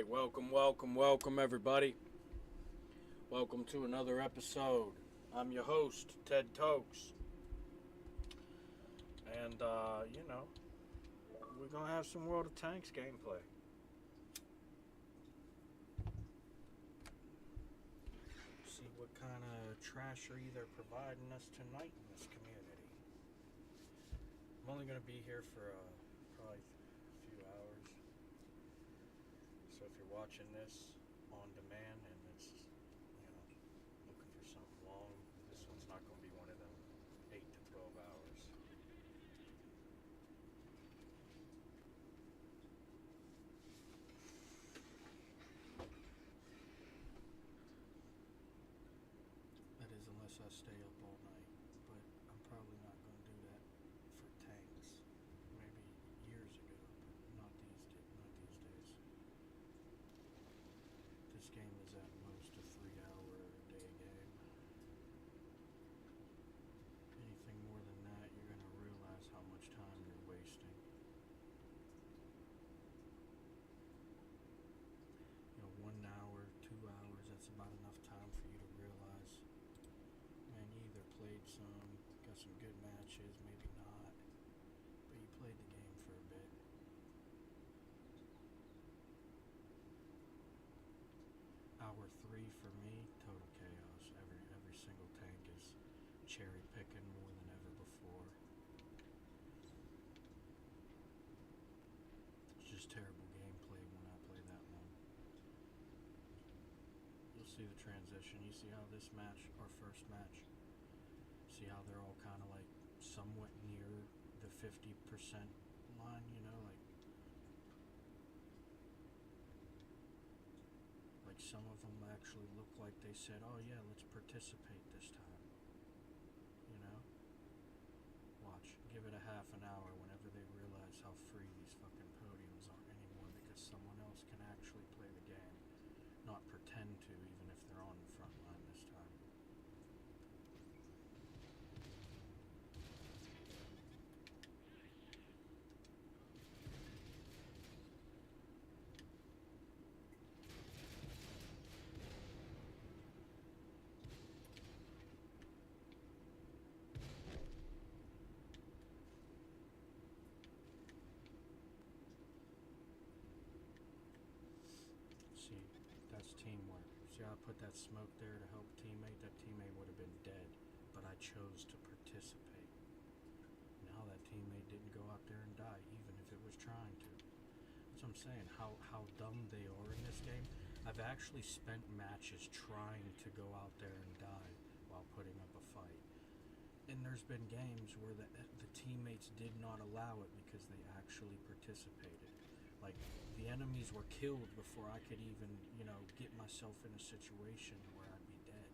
right, welcome everybody. Welcome to another episode. I'm your host, Ted Tokes. And, we're going to have some World of Tanks gameplay. See what kind of trashery they're providing us tonight in this community. I'm only going to be here for probably a few hours. So if you're watching this on demand and it's, looking for something long, this one's not going to be one of them 8 to 12 hours. That is, unless I stay up all night, but I'm probably not going to do that for tanks. Maybe years ago, but not these days. This game is at most a 3-hour a day game. Anything more than that, you're going to realize how much time you're wasting. 1 hour, 2 hours, that's about enough time for you to realize, man, you either played some, got some good matches, maybe not, but you played the game for a bit. Hour 3 for me, total chaos. Every single tank is cherry picking more than ever before. It's just terrible gameplay when I play that one. You'll see the transition. You see how this match, our first match, see how they're all kind of like somewhat near the 50% line, like some of them actually look like they said, oh yeah, let's participate this time. Watch, give it a half an hour whenever they realize how free these fucking podiums aren't anymore, because someone else can actually play the game, not pretend to, even if they're on the front line this time. See, that's teamwork. See how I put that smoke there to help a teammate? That teammate would have been dead, but I chose to participate. Now that teammate didn't go out there and die, even if it was trying to. That's what I'm saying, how dumb they are in this game. I've actually spent matches trying to go out there and die while putting up a fight. And there's been games where the teammates did not allow it because they actually participated. Like, the enemies were killed before I could even, get myself in a situation where I'd be dead.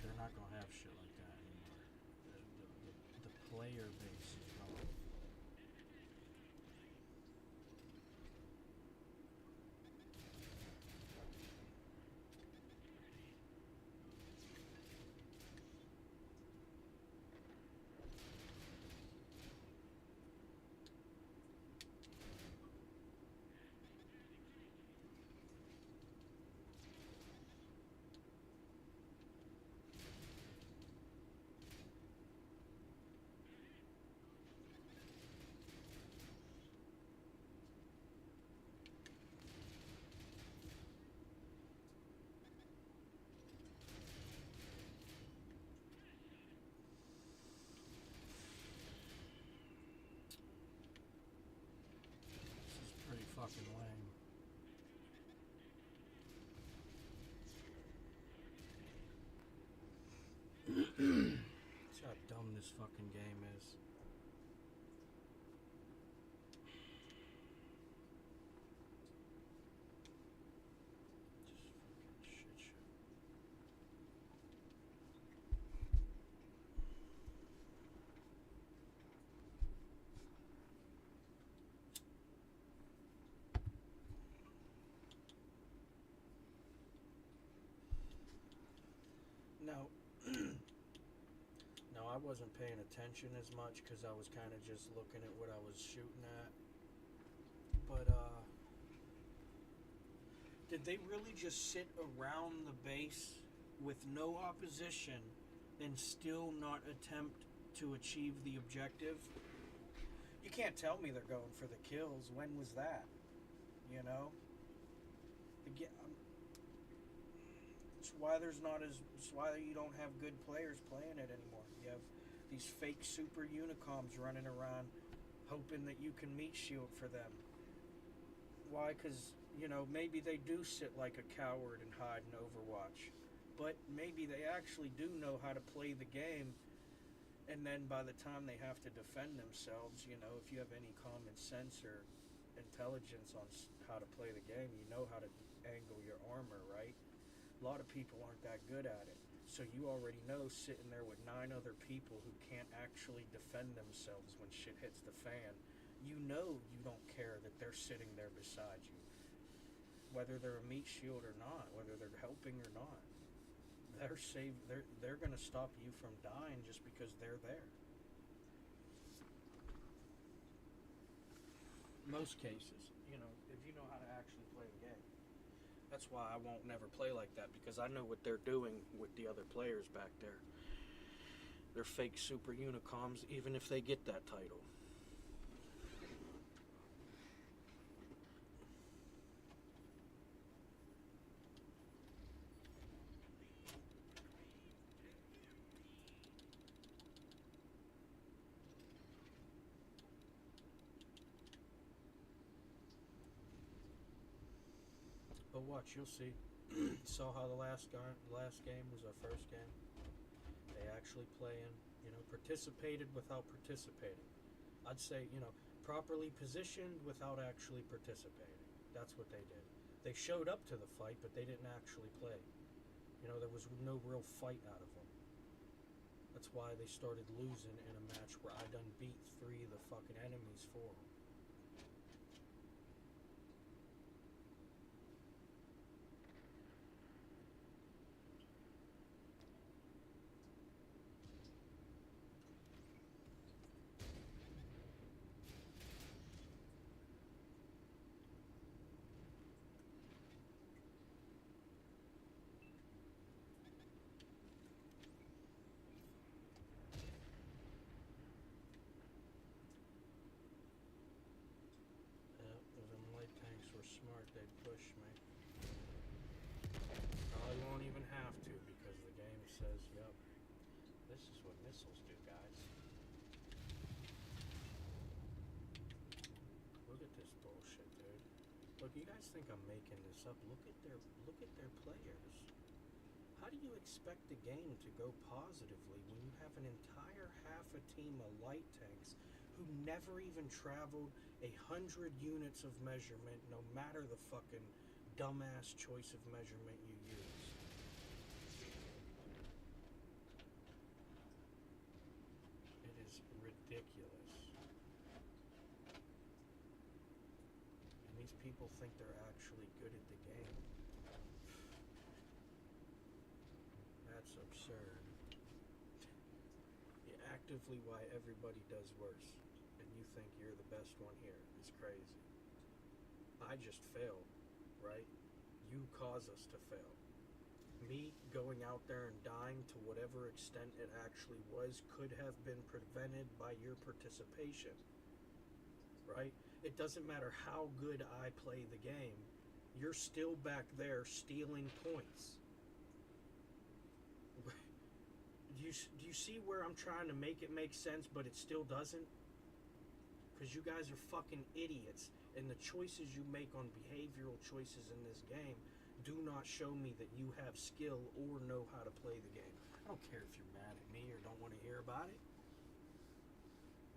They're not going to have shit like that anymore. The player base is gone. Pretty fucking lame. See how dumb this fucking game is. Just fucking shit show. No. No, I wasn't paying attention as much because I was kind of just looking at what I was shooting at. But did they really just sit around the base with no opposition and still not attempt to achieve the objective? You can't tell me they're going for the kills. When was that? You know? Again, it's why it's why you don't have good players playing it anymore. You have these fake super unicoms running around hoping that you can meat shield for them. Why? Because, you know, maybe they do sit like a coward and hide in Overwatch. But maybe they actually do know how to play the game. And then by the time they have to defend themselves, you know, if you have any common sense or intelligence on how to play the game, you know how to angle your armor, right? A lot of people aren't that good at it. So you already know, sitting there with 9 other people who can't actually defend themselves when shit hits the fan, you know you don't care that they're sitting there beside you. Whether they're a meat shield or not, whether they're helping or not. They're going to stop you from dying just because they're there. Most cases, you know, if you know how to actually play the game. That's why I won't never play like that, because I know what they're doing with the other players back there. They're fake super unicoms, even if they get that title. But watch, you'll see. Saw how the last game was our first game. They actually playing, you know, participated without participating. I'd say, you know, properly positioned without actually participating. That's what they did. They showed up to the fight, but they didn't actually play. You know, there was no real fight out of them. That's why they started losing in a match where I done beat 3 of the fucking enemies for them. Them light tanks were smart, they'd push me. Probably won't even have to, because the game says, yep, this is what missiles do, guys. Look at this bullshit, dude. Look, you guys think I'm making this up? Look at their players. How do you expect the game to go positively when you have an entire half a team of light tanks who never even traveled 100 units of measurement, no matter the fucking dumbass choice of measurement you use? It is ridiculous. And these people think they're actually good at the game. That's absurd. You actively why everybody does worse, and you think you're the best one here. It's crazy. I just failed, right? You cause us to fail. Me going out there and dying to whatever extent it actually was could have been prevented by your participation, right? It doesn't matter how good I play the game, you're still back there stealing points. Do you see where I'm trying to make it make sense, but it still doesn't? Because you guys are fucking idiots, and the choices you make on behavioral choices in this game do not show me that you have skill or know how to play the game. I don't care if you're mad at me or don't want to hear about it.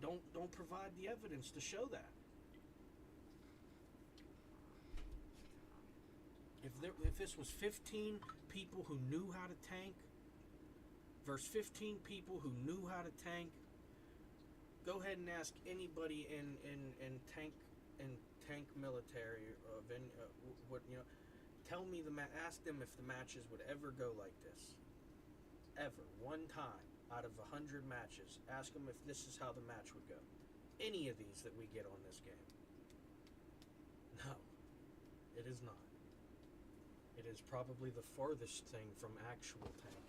Don't provide the evidence to show that. If this was 15 people who knew how to tank versus 15 people who knew how to tank, go ahead and ask anybody in tank military of any what, you know. Tell me ask them if the matches would ever go like this. Ever. One time out of 100 matches. Ask them if this is how the match would go. Any of these that we get on this game. No, it is not. It is probably the farthest thing from actual tanking.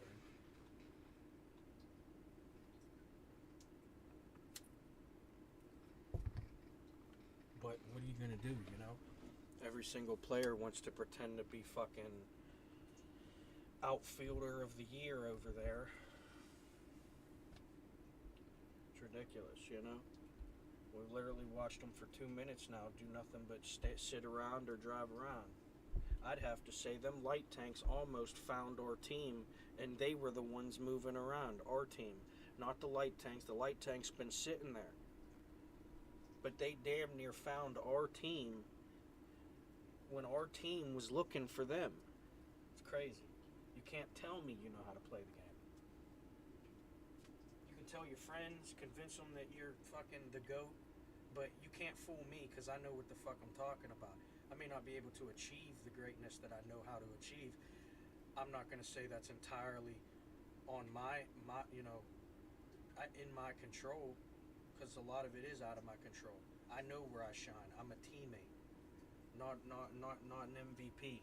But what are you gonna do, you know? Every single player wants to pretend to be fucking outfielder of the year over there. It's ridiculous, you know? We've literally watched them for 2 minutes now do nothing but sit around or drive around. I'd have to say them light tanks almost found our team, and they were the ones moving around, our team. Not the light tanks. The light tanks been sitting there. But they damn near found our team when our team was looking for them. It's crazy. You can't tell me you know how to play the game. You can tell your friends, convince them that you're fucking the GOAT, but you can't fool me because I know what the fuck I'm talking about. I may not be able to achieve the greatness that I know how to achieve. I'm not going to say that's entirely on my you know, in my control, because a lot of it is out of my control. I know where I shine. I'm a teammate, not an MVP.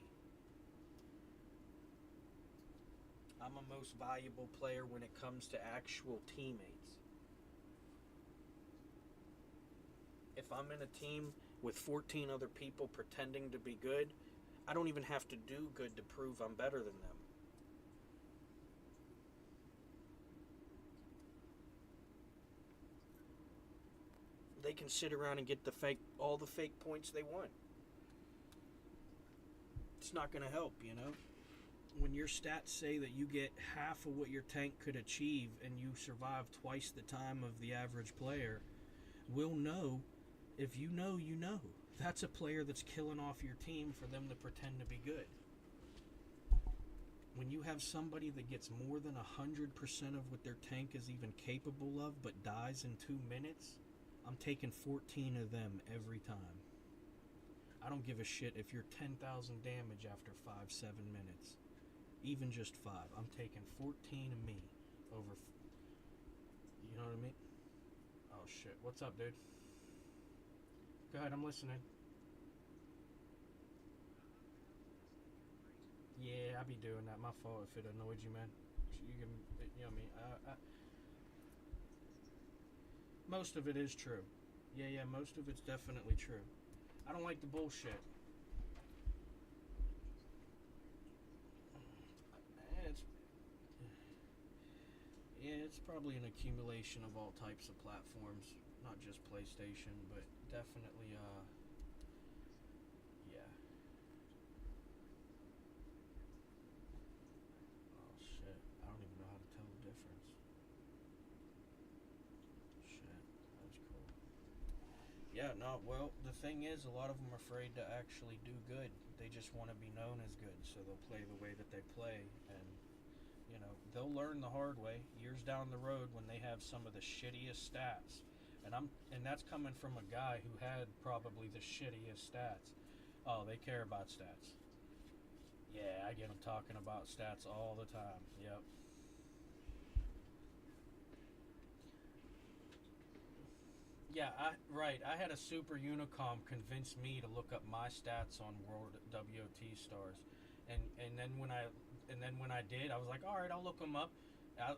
I'm a most valuable player when it comes to actual teammates. If I'm in a team with 14 other people pretending to be good, I don't even have to do good to prove I'm better than them. They can sit around and get all the fake points they want. It's not going to help, you know? When your stats say that you get half of what your tank could achieve and you survive twice the time of the average player, we'll know. If you know, you know. That's a player that's killing off your team for them to pretend to be good. When you have somebody that gets more than 100% of what their tank is even capable of but dies in 2 minutes, I'm taking 14 of them every time. I don't give a shit if you're 10,000 damage after 5-7 minutes. Even just 5. I'm taking 14 of me over... You know what I mean? Oh shit. What's up, dude? Go ahead, I'm listening. Yeah, I be doing that. My fault if it annoyed you, man. You can, you know what I mean? Most of it is true. Yeah, most of it's definitely true. I don't like the bullshit. It's probably an accumulation of all types of platforms, not just PlayStation, but definitely, yeah. Oh shit, I don't even know how to tell the difference. Shit, that's cool. Yeah, no, well, the thing is, a lot of them are afraid to actually do good. They just want to be known as good, so they'll play the way that they play, and you know, they'll learn the hard way years down the road when they have some of the shittiest stats. And that's coming from a guy who had probably the shittiest stats. Oh, they care about stats. Yeah, I get them talking about stats all the time. Yep. Yeah, right. I had a super unicom convince me to look up my stats on World WOT stars, and then when I did, I was like, all right, I'll look them up.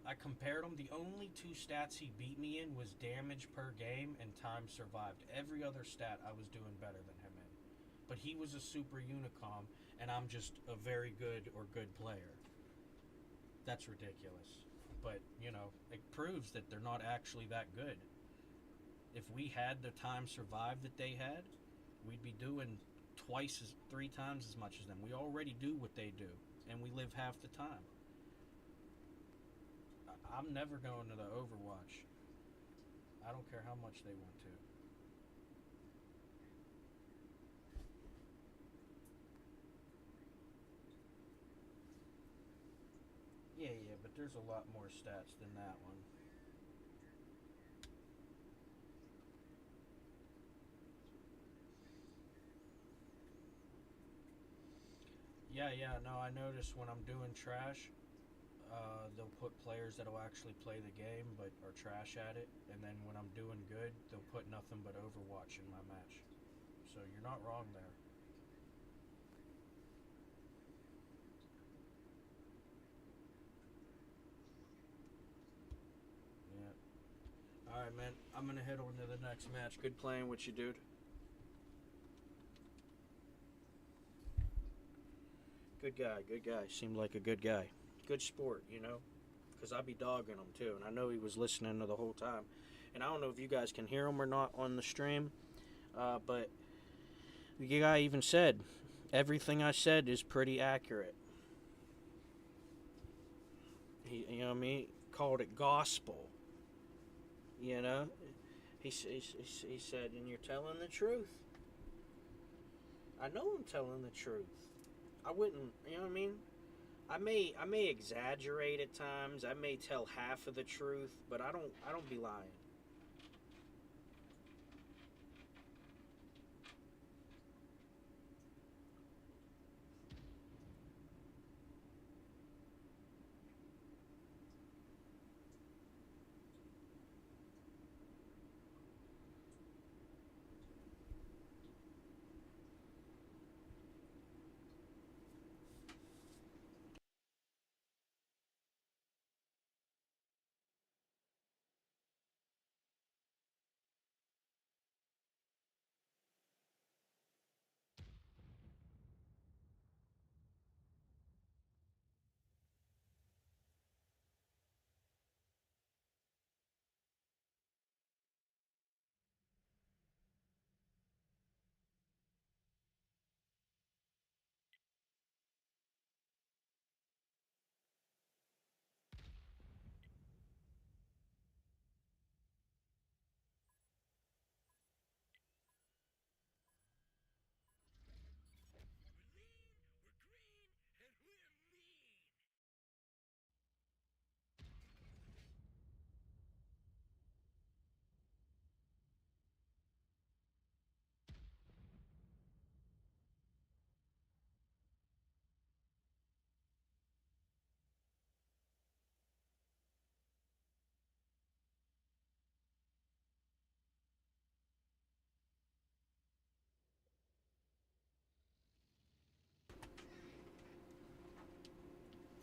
I compared them. The only 2 stats he beat me in was damage per game and time survived. Every other stat I was doing better than him in, but he was a super unicom, and I'm just a very good or good player. That's ridiculous. But you know, it proves that they're not actually that good. If we had the time survived that they had, we'd be doing 3 times as much as them. We already do what they do, and we live half the time. I'm never going to the Overwatch. I don't care how much they want to. Yeah, but there's a lot more stats than that one. Yeah, no, I notice when I'm doing trash, they'll put players that'll actually play the game but are trash at it, and then when I'm doing good, they'll put nothing but Overwatch in my match. So you're not wrong there. Yeah. Alright, man. I'm going to head on to the next match. Good playing with you, dude. Good guy, good guy. Seemed like a good guy. Good sport, you know? Because I'd be dogging him, too. And I know he was listening to the whole time. And I don't know if you guys can hear him or not on the stream. But the guy even said, everything I said is pretty accurate. You know what I mean? Called it gospel. You know? He said, and you're telling the truth. I know I'm telling the truth. I wouldn't, you know what I mean? I may exaggerate at times. I may tell half of the truth, but I don't be lying.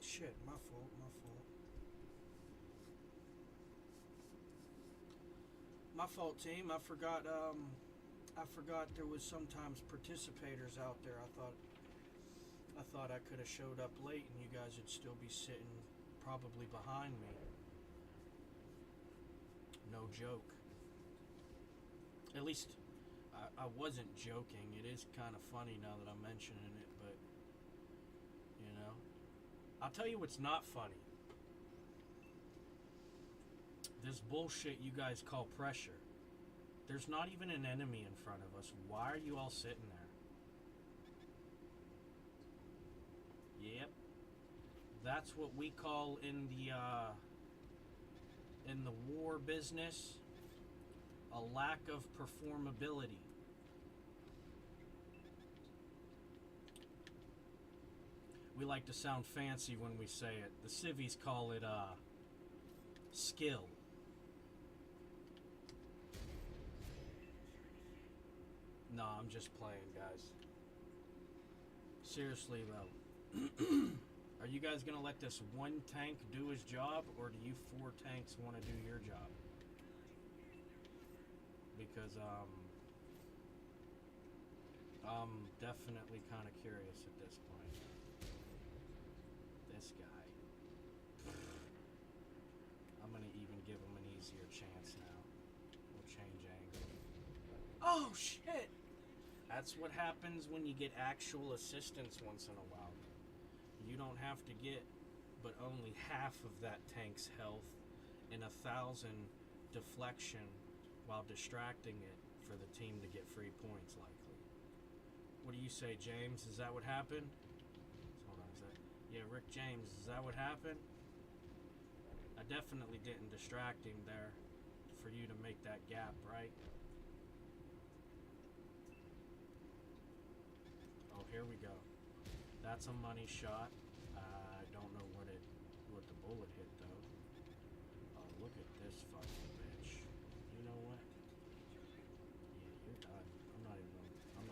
Shit, my fault, my fault. My fault, team. I forgot there was sometimes participators out there. I thought I could have showed up late and you guys would still be sitting probably behind me. No joke. At least I wasn't joking. It is kind of funny now that I'm mentioning it, but you know, I'll tell you what's not funny. This bullshit you guys call pressure. There's not even an enemy in front of us. Why are you all sitting there? Yep. That's what we call in the war business a lack of performability. We like to sound fancy when we say it. The civvies call it skill. No, I'm just playing, guys. Seriously, though. Are you guys going to let this one tank do his job, or do you four tanks want to do your job? Because, I'm definitely kind of curious at this point. This guy. I'm going to even give him an easier chance now. We'll change angle. Oh, shit! That's what happens when you get actual assistance once in a while. You don't have to get but only half of that tank's health and 1,000 deflection while distracting it for the team to get free points, likely. What do you say, James? Is that what happened? Hold on, is that... Yeah, Rick James, is that what happened? I definitely didn't distract him there for you to make that gap, right? Oh, here we go. That's a money shot. I don't know what the bullet hit though. Oh, look at this fucking bitch. You know what? Yeah, you're done. I'm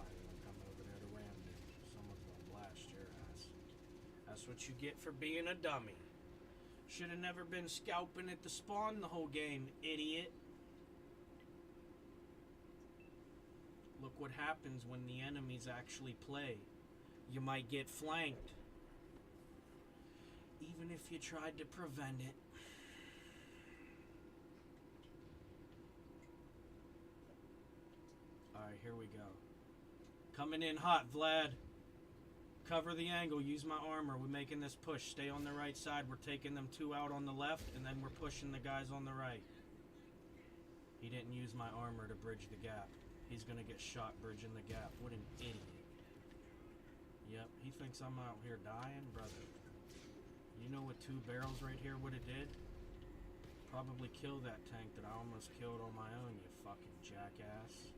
what you get for being a dummy. Should have never been scalping at the spawn the whole game, idiot. Look what happens when the enemies actually play. You might get flanked. Even if you tried to prevent it. Alright, here we go. Coming in hot, Vlad. Cover the angle, use my armor. We're making this push. Stay on the right side. We're taking them 2 out on the left, and then we're pushing the guys on the right. He didn't use my armor to bridge the gap. He's gonna get shot bridging the gap. What an idiot. Yep, he thinks I'm out here dying, brother. You know what 2 barrels right here would have did? Probably kill that tank that I almost killed on my own, you fucking jackass.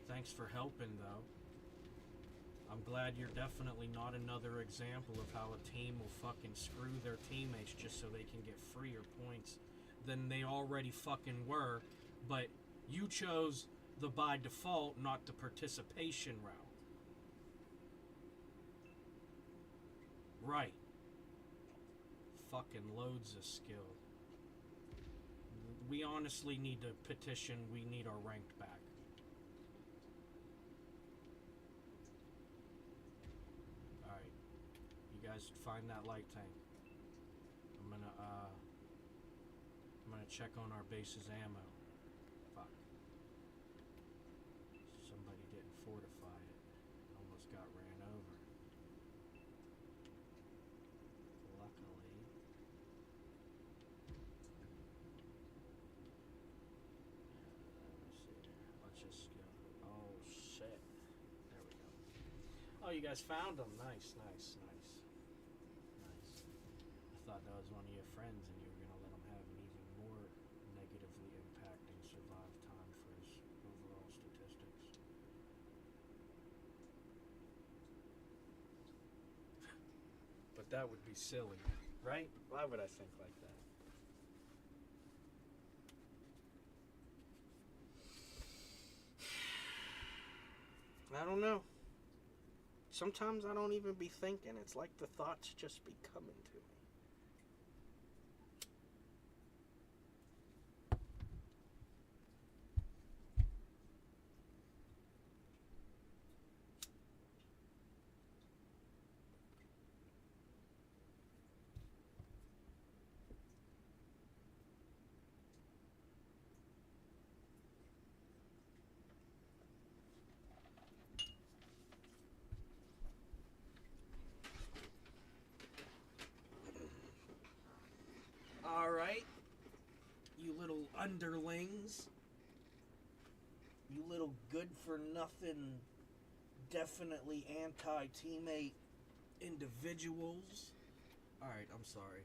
Thanks for helping, though. I'm glad you're definitely not another example of how a team will fucking screw their teammates just so they can get freer points than they already fucking were, but you chose the by default, not the participation route. Right. Fucking loads of skill. We honestly need to petition, we need our ranked back. Alright. You guys find that light tank. I'm gonna check on our base's ammo. Fuck. Somebody didn't fortify it. Almost got ran over. Luckily. Let me see here. Let's just go. Oh shit. There we go. Oh, you guys found them. Nice, nice, nice. Nice. I thought that was one of your friends and you were gonna let him have an even more negatively impacting survive time for his overall statistics. But that would be silly, right? Why would I think like that? I don't know. Sometimes I don't even be thinking. It's like the thoughts just be coming to me. Alright, you little underlings, you little good for nothing, definitely anti-teammate individuals. Alright, I'm sorry.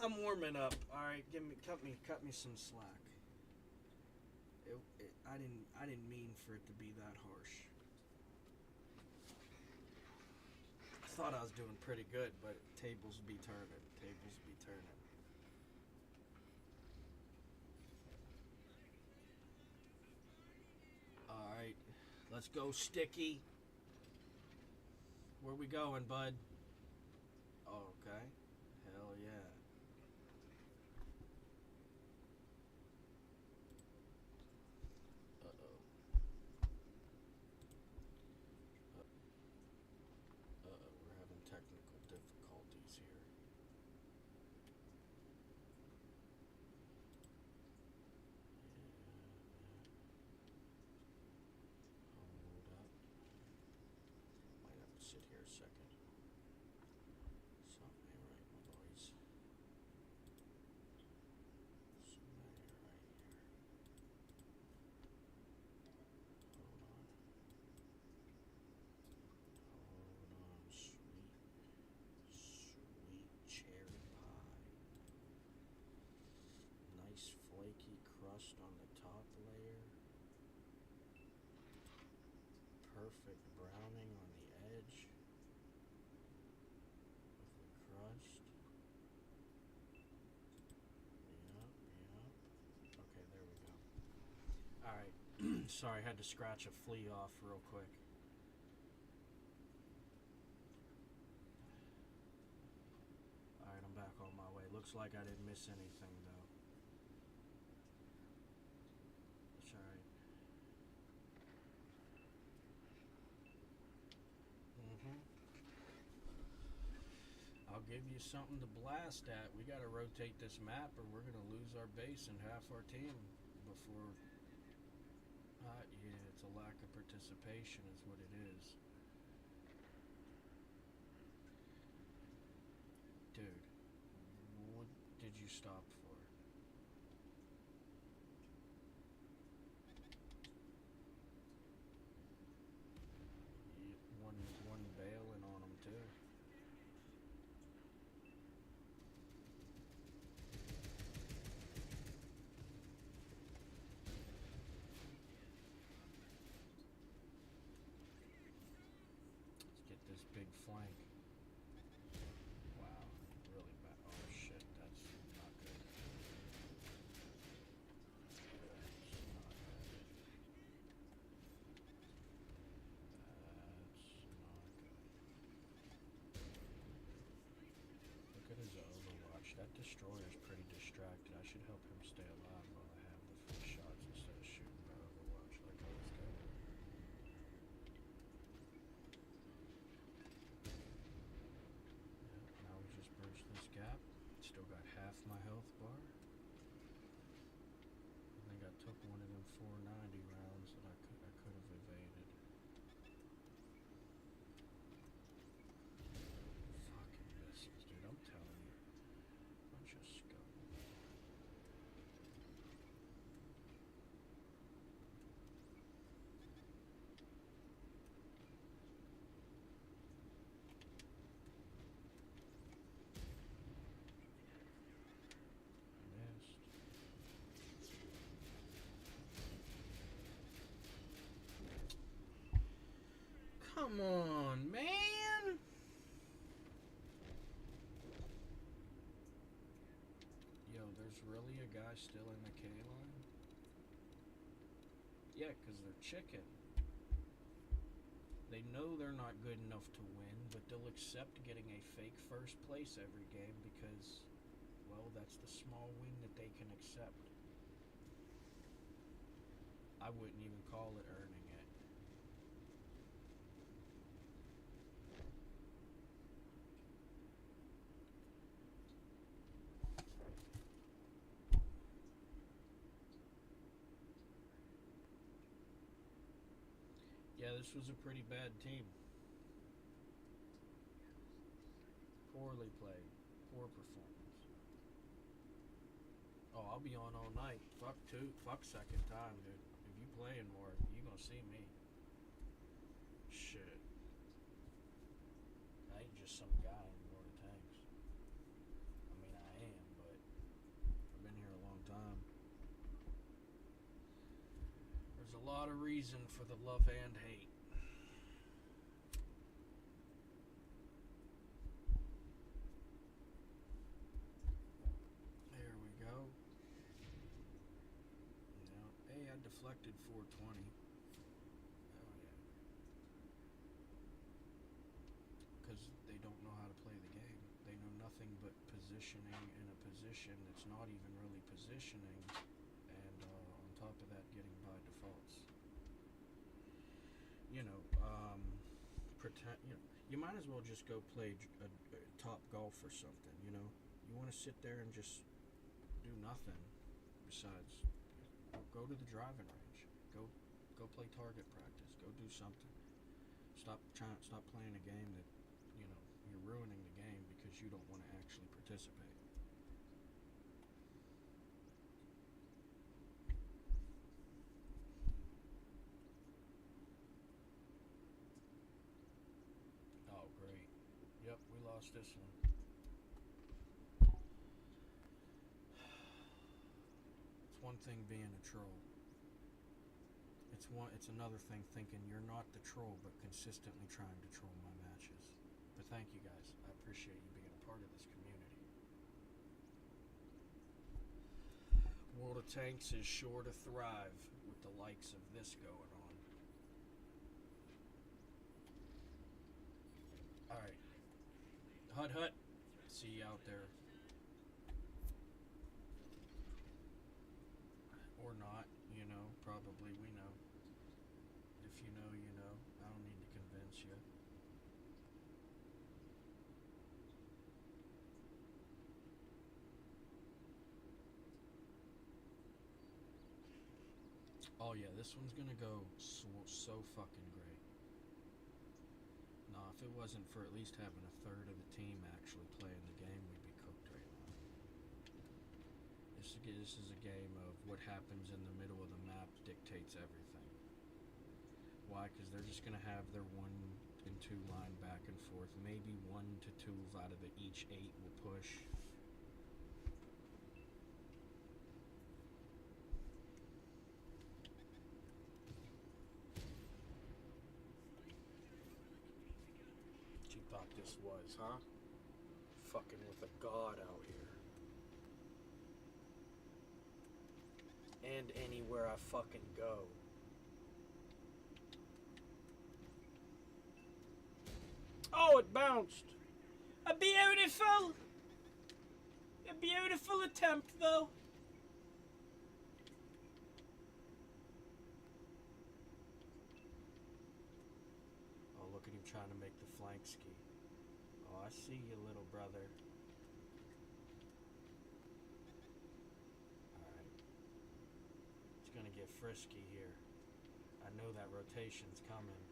I'm warming up. Alright, cut me some slack. I didn't mean for it to be that harsh. I thought I was doing pretty good, but tables be turning. Tables be turning. Alright. Let's go, Sticky. Where we going, bud? Oh, okay. Hell yeah. Uh-oh. We're having technical difficulties here. Hold up. Might have to sit here a second. Something ain't right, my boys. Something ain't right here. Hold on. Hold on, sweet cherry pie. Nice flaky crust on the top layer. Perfect browning on the edge of the crust. Yep. Okay, there we go. Alright. Sorry, I had to scratch a flea off real quick. Looks like I didn't miss anything though. That's alright. I'll give you something to blast at. We gotta rotate this map or we're gonna lose our base and half our team before... yeah, it's a lack of participation is what it is. Dude, what did you stop for? One bailing on them too. Let's get this big flank. Wow, really bad. Oh shit, that's not good. Look at his Overwatch. That destroyer's pretty distracted. I should help him stay alive while I have the free shots instead of shooting my Overwatch like I was going. Yeah, now we just bridged this gap. Still got half my health bar. I think I took one of them 490 rounds that I could have evaded. Fucking missiles, dude, I'm telling you. Bunch of scum. Missed. Come on, man! Yo, there's really a guy still in the K line? Yeah, because they're chicken. They know they're not good enough to win, but they'll accept getting a fake first place every game because, well, that's the small win that they can accept. I wouldn't even call it earning it. Yeah, this was a pretty bad team. Poorly played. Poor performance. Oh, I'll be on all night. Fuck second time, dude. If you playing more, you gonna see me. Shit. I ain't just some guy in Lord of Tanks. I mean, I am, but I've been here a long time. There's a lot of reason for the love and hate. There we go. Hey, I deflected 420. Oh yeah. Because they don't know how to play the game. They know nothing but positioning in a position that's not even really positioning, and on top of that, getting by defaults. Pretend. You might as well just go play a top golf or something. You want to sit there and just do nothing besides go to the driving range. Go play target practice. Go do something. Stop playing a game that you're ruining the game because you don't want to actually participate. Oh great. Yep, we lost this one. It's one thing being a troll. It's another thing thinking you're not the troll but consistently trying to troll my matches. But thank you guys. I appreciate you being a part of this community. World of Tanks is sure to thrive with the likes of this going on. Alright. Hut. See you out there. you know, you know. I don't need to convince you. Oh yeah, this one's gonna go so fucking great. Nah, if it wasn't for at least having a third of the team actually playing the game, we'd be cooked right now. This is a game of what happens in the middle of the map dictates everything. Why? Because they're just gonna have their 1 and 2 line back and forth. Maybe 1 to 2 out of the each 8 will push. What you thought this was, huh? Fucking with a god out here. And anywhere I fucking go. Oh, it bounced. A beautiful attempt, though. Oh, look at him trying to make the flank ski. Oh, I see you, little brother. Alright. It's gonna get frisky here. I know that rotation's coming.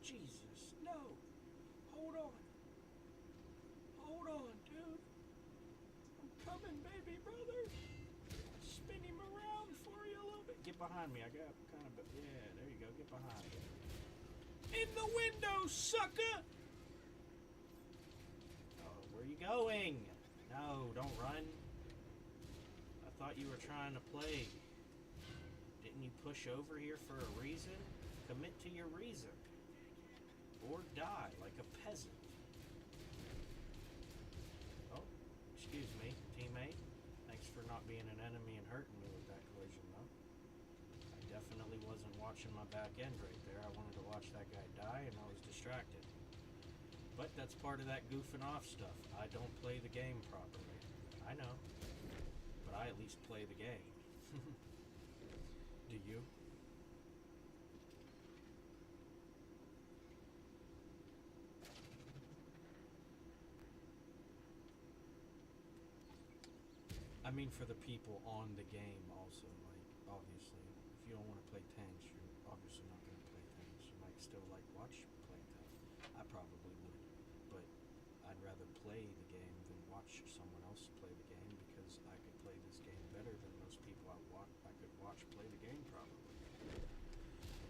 Jesus, no! Hold on, dude. I'm coming, baby brother. Spin him around for you a little bit. Get behind me. I got kind of. Yeah, there you go. Get behind me. In the window, sucker! Oh, where are you going? No, don't run. I thought you were trying to play. Didn't you push over here for a reason? Commit to your reason. Or die like a peasant. Oh, excuse me, teammate. Thanks for not being an enemy and hurting me with that collision, though. I definitely wasn't watching my back end right there. I wanted to watch that guy die, and I was distracted. But that's part of that goofing off stuff. I don't play the game properly. I know. But I at least play the game. Do you? I mean, for the people on the game also, like, obviously, if you don't want to play tanks, you're obviously not going to play tanks. You might still, like, watch play tanks. I probably would, but I'd rather play the game than watch someone else play the game, because I could play this game better than most people I could watch play the game, probably.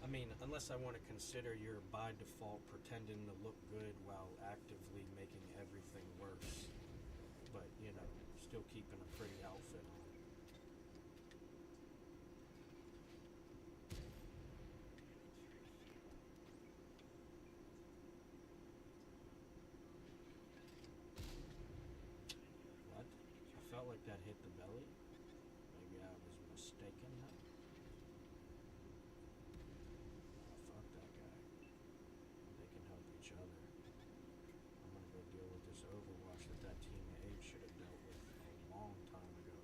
I mean, unless I want to consider you're by default pretending to look good while actively making everything worse. But, you know, still keeping a pretty outfit on. What? I felt like that hit the belly. Maybe I was mistaken then. Oh, fuck that guy. They can help each other. I'm gonna go deal with this Overwatch that teammate should have dealt with a long time ago.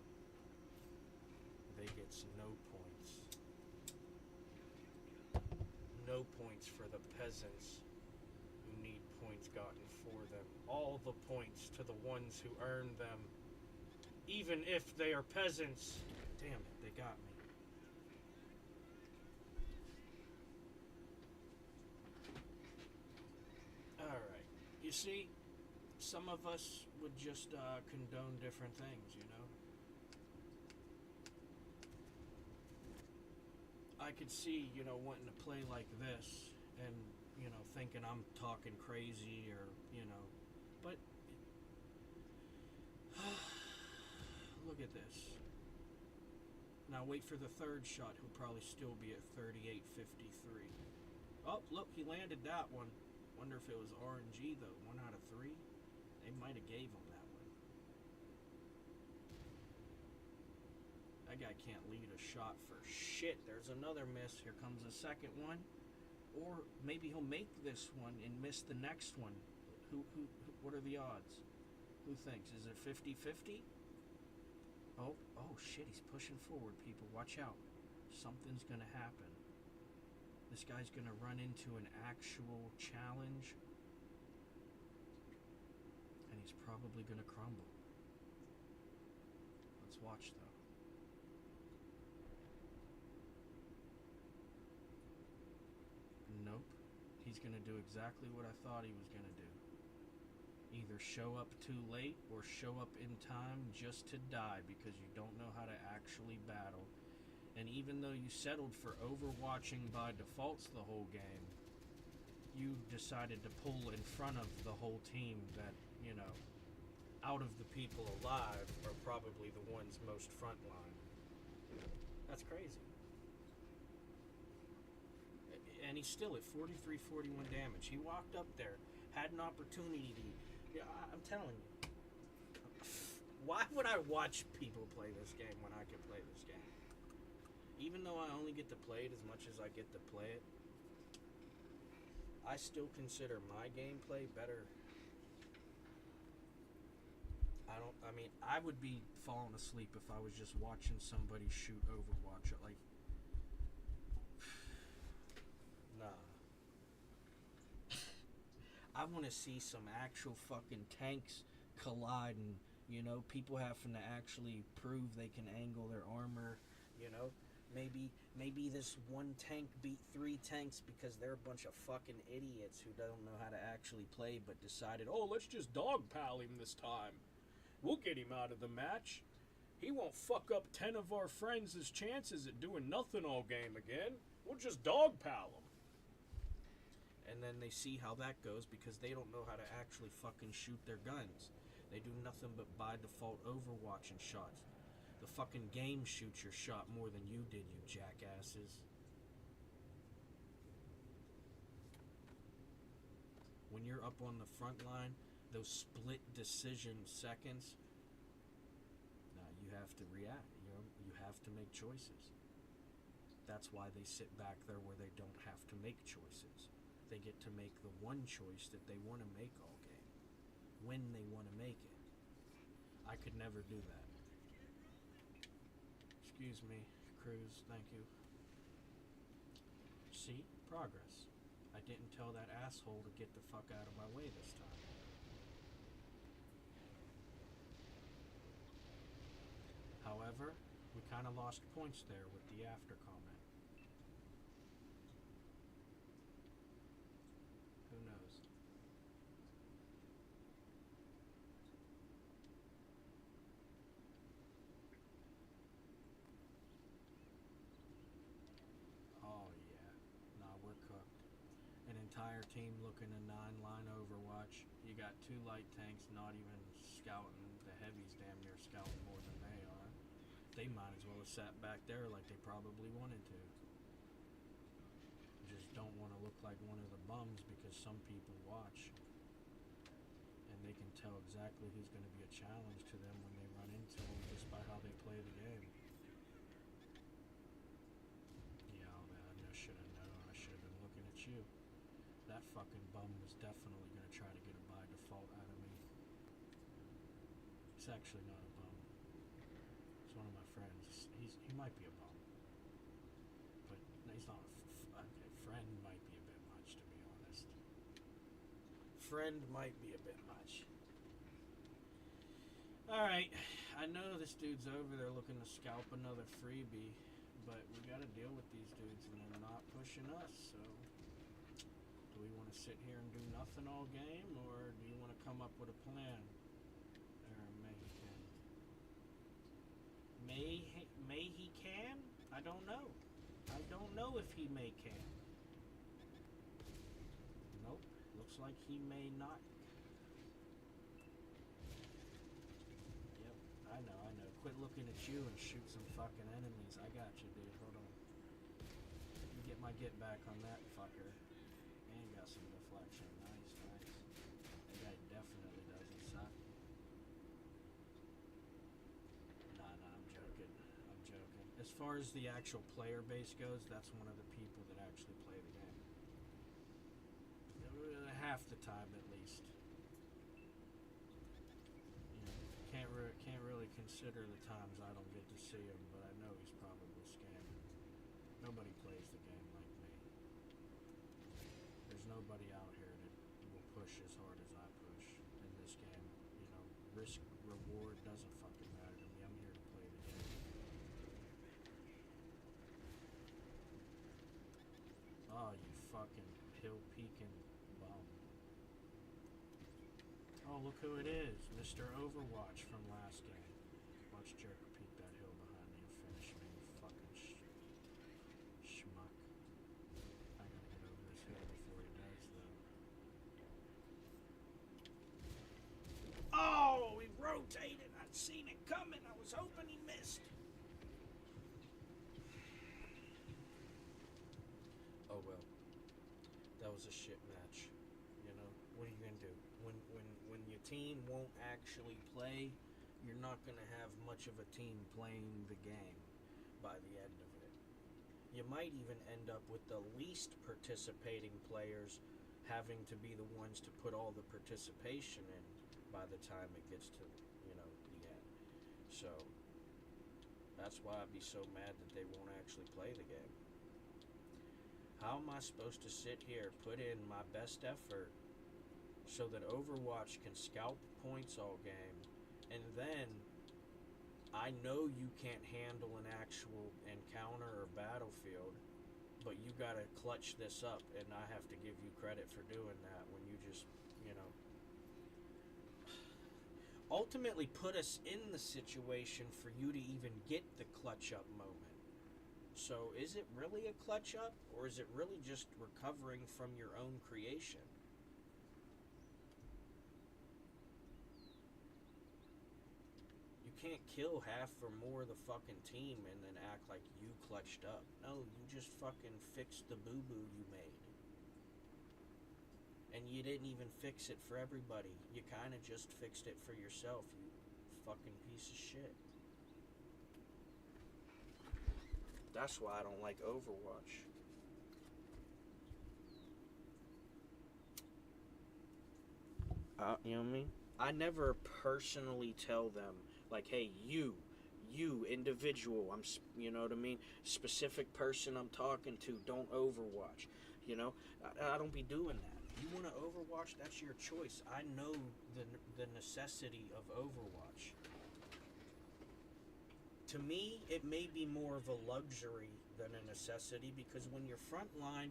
They get no points. No points for the peasants who need points gotten for them. All the points to the ones who earn them, even if they are peasants. Damn it, they got me. Alright, you see, some of us would just condone different things, you know? I could see, you know, wanting to play like this and, you know, thinking I'm talking crazy or, you know, but look at this. Now wait for the third shot. He'll probably still be at 38.53. Oh, look, he landed that one. Wonder if it was RNG though. 1 out of 3. They might have gave him that one. That guy can't lead a shot for shit. There's another miss. Here comes a second one. Or maybe he'll make this one and miss the next one. Who what are the odds? Who thinks? Is it 50-50? Oh shit, he's pushing forward, people. Watch out. Something's gonna happen. This guy's gonna run into an actual challenge. And he's probably gonna crumble. Let's watch, though. Nope. He's gonna do exactly what I thought he was gonna do. Either show up too late or show up in time just to die because you don't know how to actually battle. And even though you settled for overwatching by defaults the whole game, you decided to pull in front of the whole team that, you know, out of the people alive are probably the ones most frontline. That's crazy. And he's still at 43, 41 damage. He walked up there, had an opportunity to... Yeah, I'm telling you. Why would I watch people play this game when I can play this game? Even though I only get to play it as much as I get to play it, I still consider my gameplay better. I mean, I would be falling asleep if I was just watching somebody shoot Overwatch. Like, nah. I want to see some actual fucking tanks collide and, you know, people having to actually prove they can angle their armor, you know. Maybe this one tank beat 3 tanks because they're a bunch of fucking idiots who don't know how to actually play but decided, oh, let's just dogpile him this time. We'll get him out of the match. He won't fuck up 10 of our friends' chances at doing nothing all game again. We'll just dogpile him. And then they see how that goes because they don't know how to actually fucking shoot their guns. They do nothing but by default overwatching shots. The fucking game shoots your shot more than you did, you jackasses. When you're up on the front line, those split decision seconds, now you have to react. You know, you have to make choices. That's why they sit back there where they don't have to make choices. They get to make the one choice that they want to make all game, when they want to make it. I could never do that. Excuse me, Cruz, thank you. See? Progress. I didn't tell that asshole to get the fuck out of my way this time. However, we kind of lost points there with the after comment. Who knows? Oh yeah. Nah, we're cooked. An entire team looking a 9-line Overwatch. You got 2 light tanks not even scouting. The heavies damn near scouting more than they are. They might as well have sat back there like they probably wanted to. Just don't want to look like one of the bums because some people watch. And they can tell exactly who's going to be a challenge to them when they run into them just by how they play the game. Yeah, man, I should have known. I should have been looking at you. That fucking bum was definitely going to try to get a by default out of me. He's actually not a bum. He's one of my friends. He might be a bum. But he's not okay, friend might be a bit much, to be honest. Friend might be a bit much. Alright, I know this dude's over there looking to scalp another freebie, but we gotta deal with these dudes and they're not pushing us, so do we want to sit here and do nothing all game, or do you want to come up with a plan? There, May he can? I don't know. I don't know if he may can. Nope. Looks like he may not. Yep. I know. Quit looking at you and shoot some fucking enemies. I got you, dude. Hold on. Let me get my get back on that fucker. And got some deflection. Nice. That guy definitely doesn't suck. Nah, I'm joking. As far as the actual player base goes, that's one of the people that actually play the game. Half the time, at least. consider the times I don't get to see him, but I know he's probably scamming. Nobody plays the game like me. There's nobody out here that will push as hard as I push in this game. You know, risk, reward doesn't fucking matter to me. I'm here to play the game. Oh, you fucking hill peeking bum. Oh, look who it is. Mr. Overwatch from last game. Watch Jerker peek that hill behind me and finish me, you fucking schmuck. I gotta get over this hill before he does, though. Oh, he rotated. I'd seen it coming. I was hoping he missed. Oh well. That was a shit match. You know, what are you gonna do? When your team won't actually play, you're not gonna have much of a team playing the game by the end of it. You might even end up with the least participating players having to be the ones to put all the participation in by the time it gets to, you know, the end. So that's why I'd be so mad that they won't actually play the game. How am I supposed to sit here, put in my best effort so that Overwatch can scalp points all game, and then I know you can't handle an actual encounter or battlefield, but you gotta clutch this up, and I have to give you credit for doing that when you just, you know, ultimately put us in the situation for you to even get the clutch up moment. So is it really a clutch up, or is it really just recovering from your own creation? You can't kill half or more of the fucking team and then act like you clutched up. No, you just fucking fixed the boo-boo you made. And you didn't even fix it for everybody. You kind of just fixed it for yourself, you fucking piece of shit. That's why I don't like Overwatch. You know what I mean? I never personally tell them, like, hey, you individual, you know what I mean? Specific person I'm talking to, don't Overwatch. You know, I don't be doing that. You want to Overwatch, that's your choice. I know the necessity of Overwatch. To me, it may be more of a luxury than a necessity, because when you're frontline,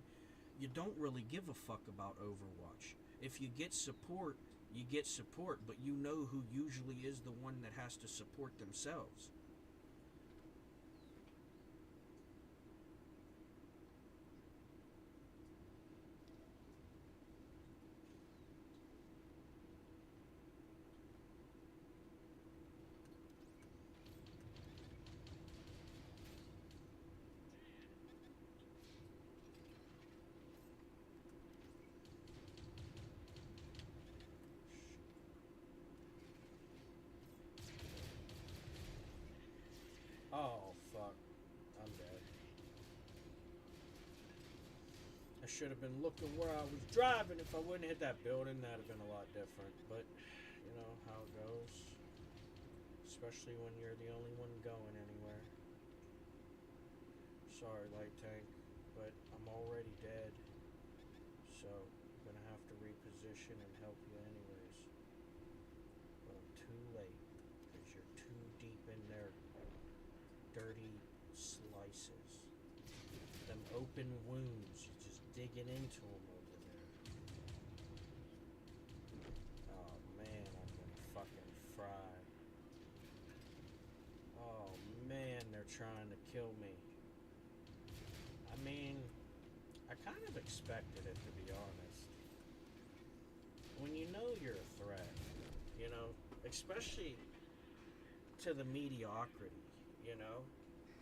you don't really give a fuck about Overwatch. If you get support, you get support, but you know who usually is the one that has to support themselves. Oh, fuck. I'm dead. I should have been looking where I was driving. If I wouldn't hit that building, that'd have been a lot different. But, you know how it goes. Especially when you're the only one going anywhere. Sorry, Light Tank, but I'm already dead. So, I'm gonna have to reposition and help you anyways. But I'm too late, because you're too deep in there. Dirty slices. Them open wounds, you're just digging into them over there. Oh man, I'm gonna fucking fry. Oh man, they're trying to kill me. I mean, I kind of expected it, to be honest. When you know you're a threat, you know, especially to the mediocrity. You know,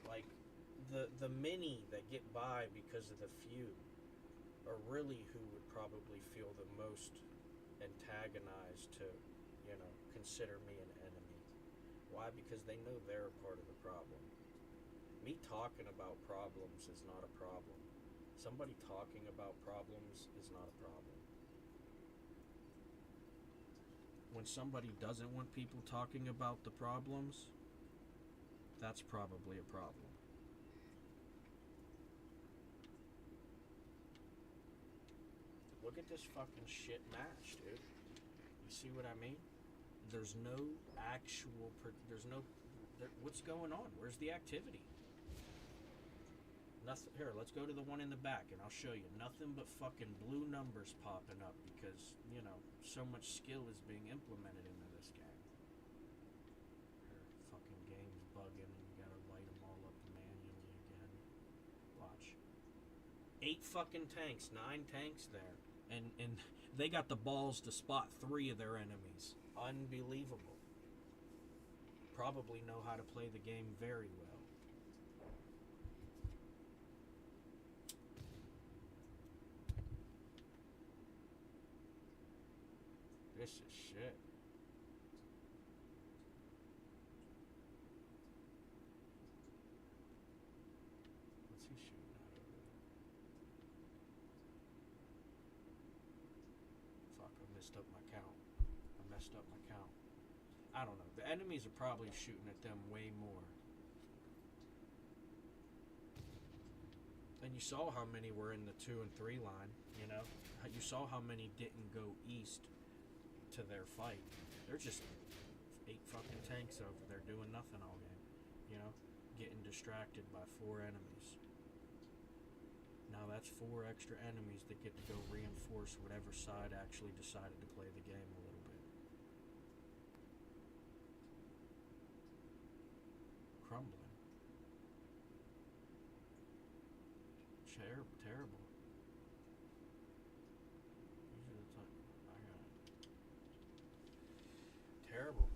like the many that get by because of the few are really who would probably feel the most antagonized to, you know, consider me an enemy. Why? Because they know they're a part of the problem. Me talking about problems is not a problem. Somebody talking about problems is not a problem. when somebody doesn't want people talking about the problems, that's probably a problem. Look at this fucking shit match, dude. You see what I mean? There's no actual... what's going on? Where's the activity? Nothing. Here, let's go to the one in the back and I'll show you. Nothing but fucking blue numbers popping up because, you know, so much skill is being implemented into this game. Here, fucking game's bugging and you gotta light them all up manually again. Watch. 8 fucking tanks, 9 tanks there. And they got the balls to spot 3 of their enemies. Unbelievable. Probably know how to play the game very well. This is shit. What's he shooting at over there? Fuck, I messed up my count. I don't know. The enemies are probably shooting at them way more. And you saw how many were in the 2 and 3 line, you know? You saw how many didn't go east to their fight. They're just 8 fucking tanks over there doing nothing all game, you know, getting distracted by 4 enemies. Now that's 4 extra enemies that get to go reinforce whatever side actually decided to play the game a little bit. Crumbling. Terrible. Terrible.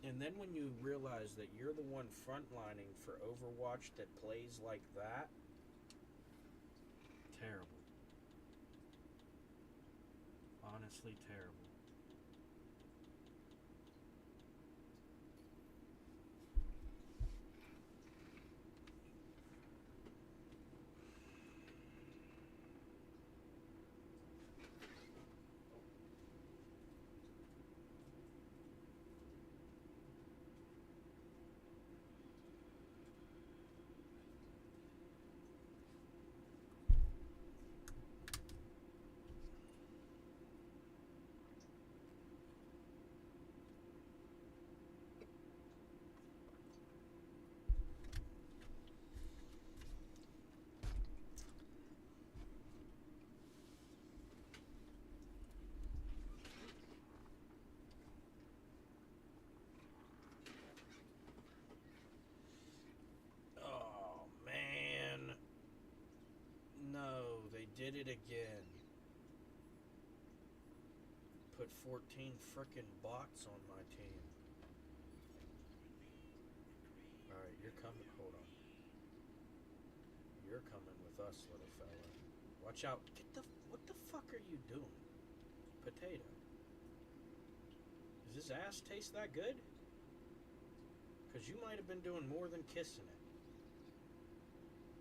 And then when you realize that you're the one frontlining for Overwatch that plays like that, terrible. Honestly, terrible. Did it again. Put 14 frickin' bots on my team. Alright, you're coming. Hold on. You're coming with us, little fella. Watch out. What the fuck are you doing? Potato. Does his ass taste that good? Because you might have been doing more than kissing it.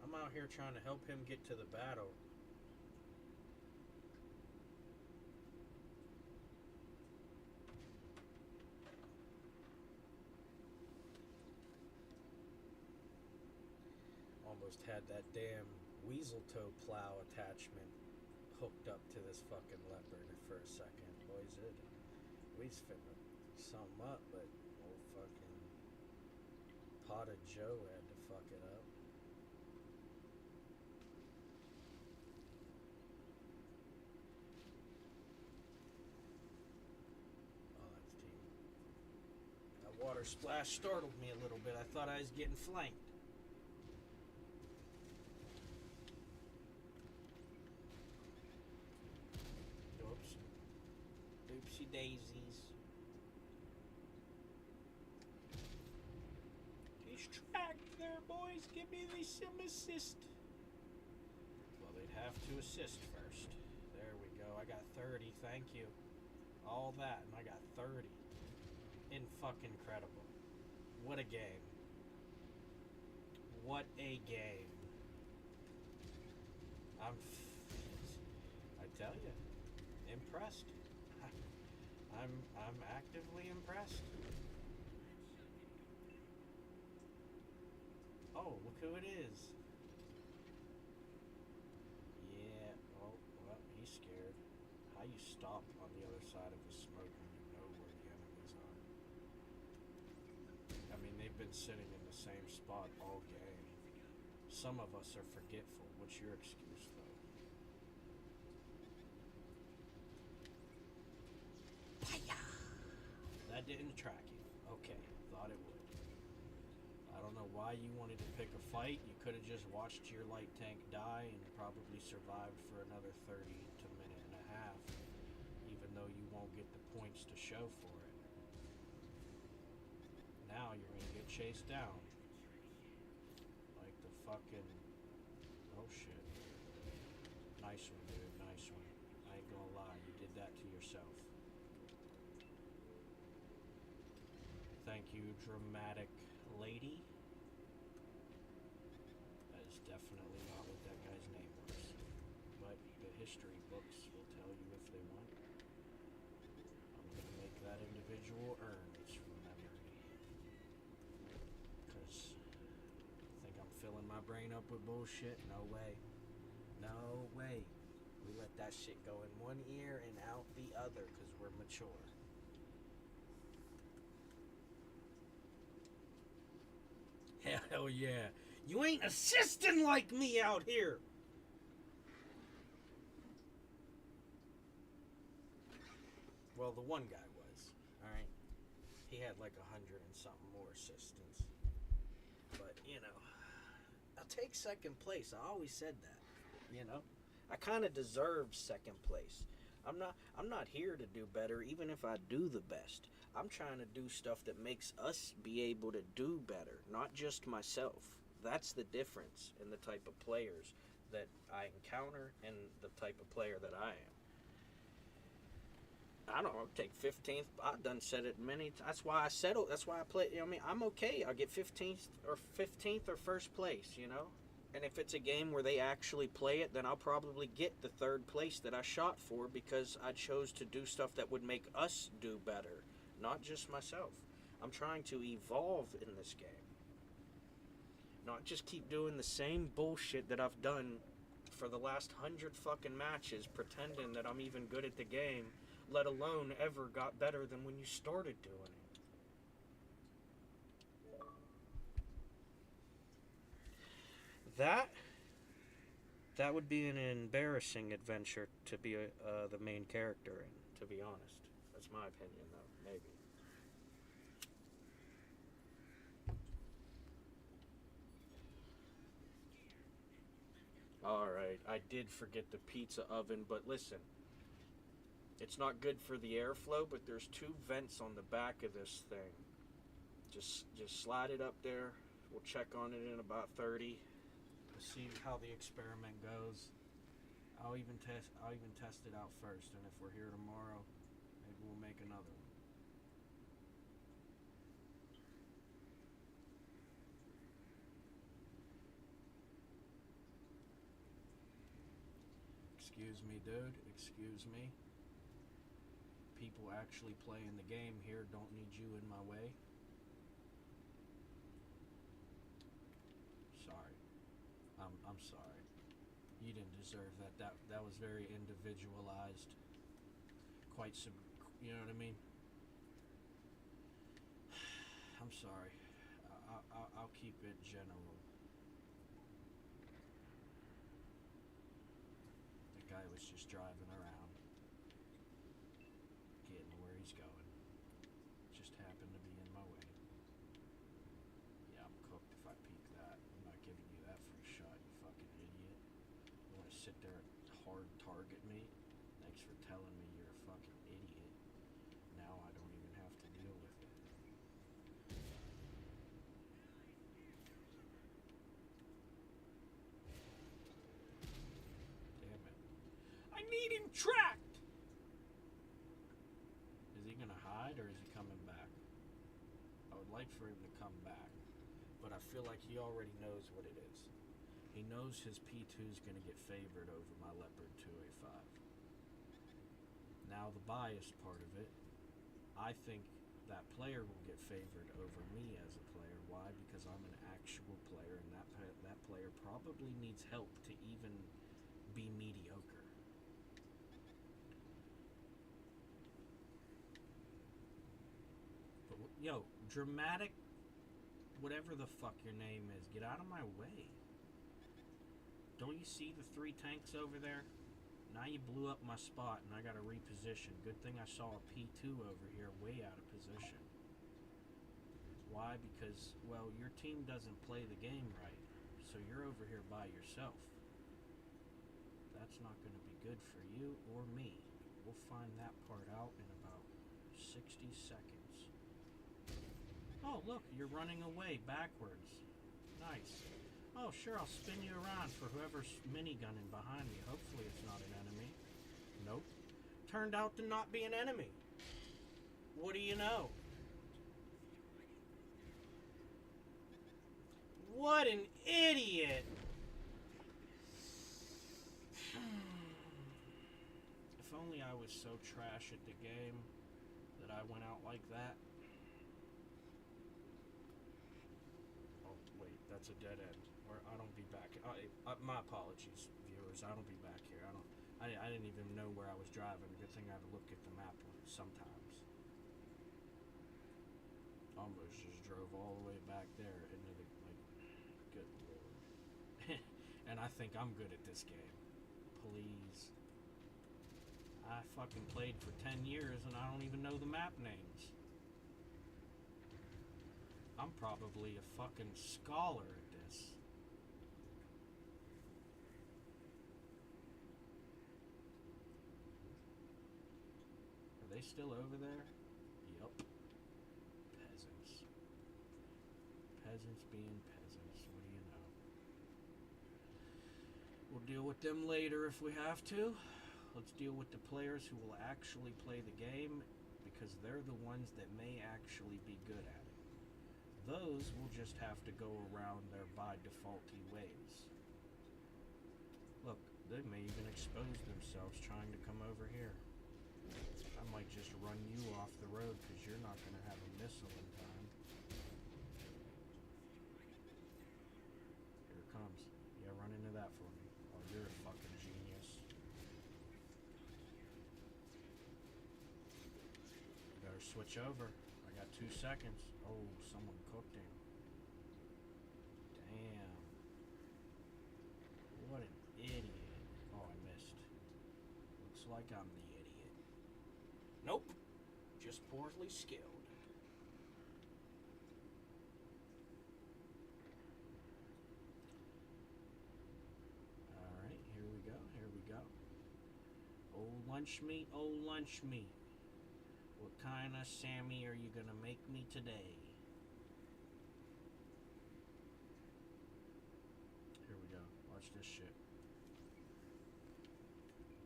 I'm out here trying to help him get to the battle. Almost had that damn weasel toe plow attachment hooked up to this fucking leopard for a second. Boys, we's finna sum up, but old fucking Potted Joe had to fuck it up. Oh, that's team. That water splash startled me a little bit. I thought I was getting flanked. Oopsie daisies. He's tracked there, boys. Give me some assist. Well, they'd have to assist first. There we go. I got 30. Thank you. All that, and I got 30. Fucking incredible. What a game. What a game. I tell you, impressed. I'm actively impressed. Oh, look who it is. Yeah, oh, well, he's scared. How you stop on the other side of the smoke when you know where the enemies are? I mean, they've been sitting in the same spot all game. Some of us are forgetful. What's your excuse, though? Hiya! That didn't track you. Okay, thought it would. I don't know why you wanted to pick a fight. You could have just watched your light tank die and probably survived for another 30 to a minute and a half, even though you won't get the points to show for it. Now you're going to get chased down. Like the fucking... Oh shit. Nice one, dude. Nice one. I ain't gonna lie. You did that to yourself. Thank you, dramatic lady. That is definitely not what that guy's name was. But the history books will tell you if they want. I'm gonna make that individual earn its memory. Because I think I'm filling my brain up with bullshit. No way. No way. We let that shit go in one ear and out the other because we're mature. Hell yeah. You ain't assisting like me out here. Well, the one guy was. Alright? He had like 100 and something more assistants. But, you know, I'll take second place. I always said that. You know? I kind of deserve second place. I'm not here to do better even if I do the best. I'm trying to do stuff that makes us be able to do better, not just myself. That's the difference in the type of players that I encounter and the type of player that I am. I don't know, take 15th. I've done said it many times. That's why I settle. That's why I play. You know what I mean? I'm okay. I'll get 15th or first place, you know? And if it's a game where they actually play it, then I'll probably get the third place that I shot for because I chose to do stuff that would make us do better, not just myself. I'm trying to evolve in this game. Not just keep doing the same bullshit that I've done for the last 100 fucking matches, pretending that I'm even good at the game, let alone ever got better than when you started doing it. That would be an embarrassing adventure to be the main character in, to be honest. That's my opinion, though. Maybe. Alright, I did forget the pizza oven, but listen. It's not good for the airflow, but there's 2 vents on the back of this thing. Just slide it up there. We'll check on it in about 30. See how the experiment goes. I'll even test it out first, and if we're here tomorrow, maybe we'll make another one. Excuse me, dude. Excuse me. People actually playing the game here don't need you in my way. Sorry. I'm sorry. You didn't deserve that. That was very individualized. You know what I mean? I'm sorry. I'll keep it general. The guy was just driving around, getting where he's going. Just happened to be in my way. Yeah, I'm cooked if I peek that. I'm not giving you that free shot, you fucking idiot. You want to sit there and hard target me? Thanks for telling me you're a fucking idiot. Now I don't even have to deal with it. Damn it. I need him tracked! Is he gonna hide or is he coming back? I would like for him to come back, but I feel like he already knows what it is. He knows his P2 is going to get favored over my Leopard 2A5. Now the biased part of it I think that player will get favored over me as a player. Why? Because I'm an actual player, and that player probably needs help to even be mediocre. But, yo, dramatic, whatever the fuck your name is, get out of my way. Don't you see the 3 tanks over there? Now you blew up my spot and I gotta reposition. Good thing I saw a P2 over here way out of position. Why? Because, well, your team doesn't play the game right. So you're over here by yourself. That's not gonna be good for you or me. We'll find that part out in about 60 seconds. Oh, look, you're running away backwards. Nice. Oh, sure, I'll spin you around for whoever's minigunning behind me. Hopefully it's not an enemy. Nope. Turned out to not be an enemy. What do you know? What an idiot! If only I was so trash at the game that I went out like that. Oh, wait, that's a dead end. I don't be back. My apologies, viewers. I don't be back here. I didn't even know where I was driving. Good thing I have a look at the map sometimes. Almost just drove all the way back there into the, like, good lord. And I think I'm good at this game. Please. I fucking played for 10 years and I don't even know the map names. I'm probably a fucking scholar at this. Are they still over there? Yup. Peasants. Peasants being peasants. What do you know? We'll deal with them later if we have to. Let's deal with the players who will actually play the game, because they're the ones that may actually be good at it. Those will just have to go around their by defaulty ways. Look, they may even expose themselves trying to come over here. I might just run you off the road because you're not going to have a missile in time. Here it comes. Yeah, run into that for me. Oh, you're a fucking genius. You better switch over. I got 2 seconds. Oh, someone cooked him. Damn. What an idiot. Oh, I missed. Looks like I'm the idiot. Nope. Just poorly skilled. Alright, here we go. Here we go. Old lunch meat, old lunch meat. What kind of Sammy are you gonna make me today? Here we go. Watch this shit.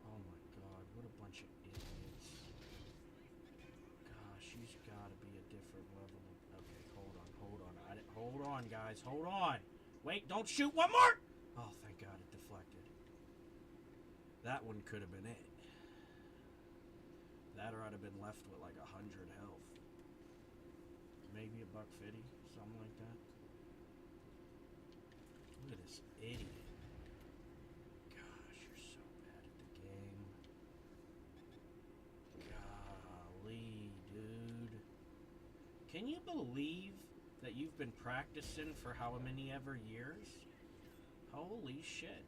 Oh my god, what a bunch of idiots. Gosh, she's gotta be a different level. Okay, hold on. Hold on, guys. Hold on. Wait, don't shoot. One more! Oh, thank god it deflected. That one could have been it. That or I'd have been left with like 100 health. Maybe a $150, something like that. Look at this idiot. Gosh, you're so bad at the game. Golly, dude. Can you believe that you've been practicing for how many ever years? Holy shit.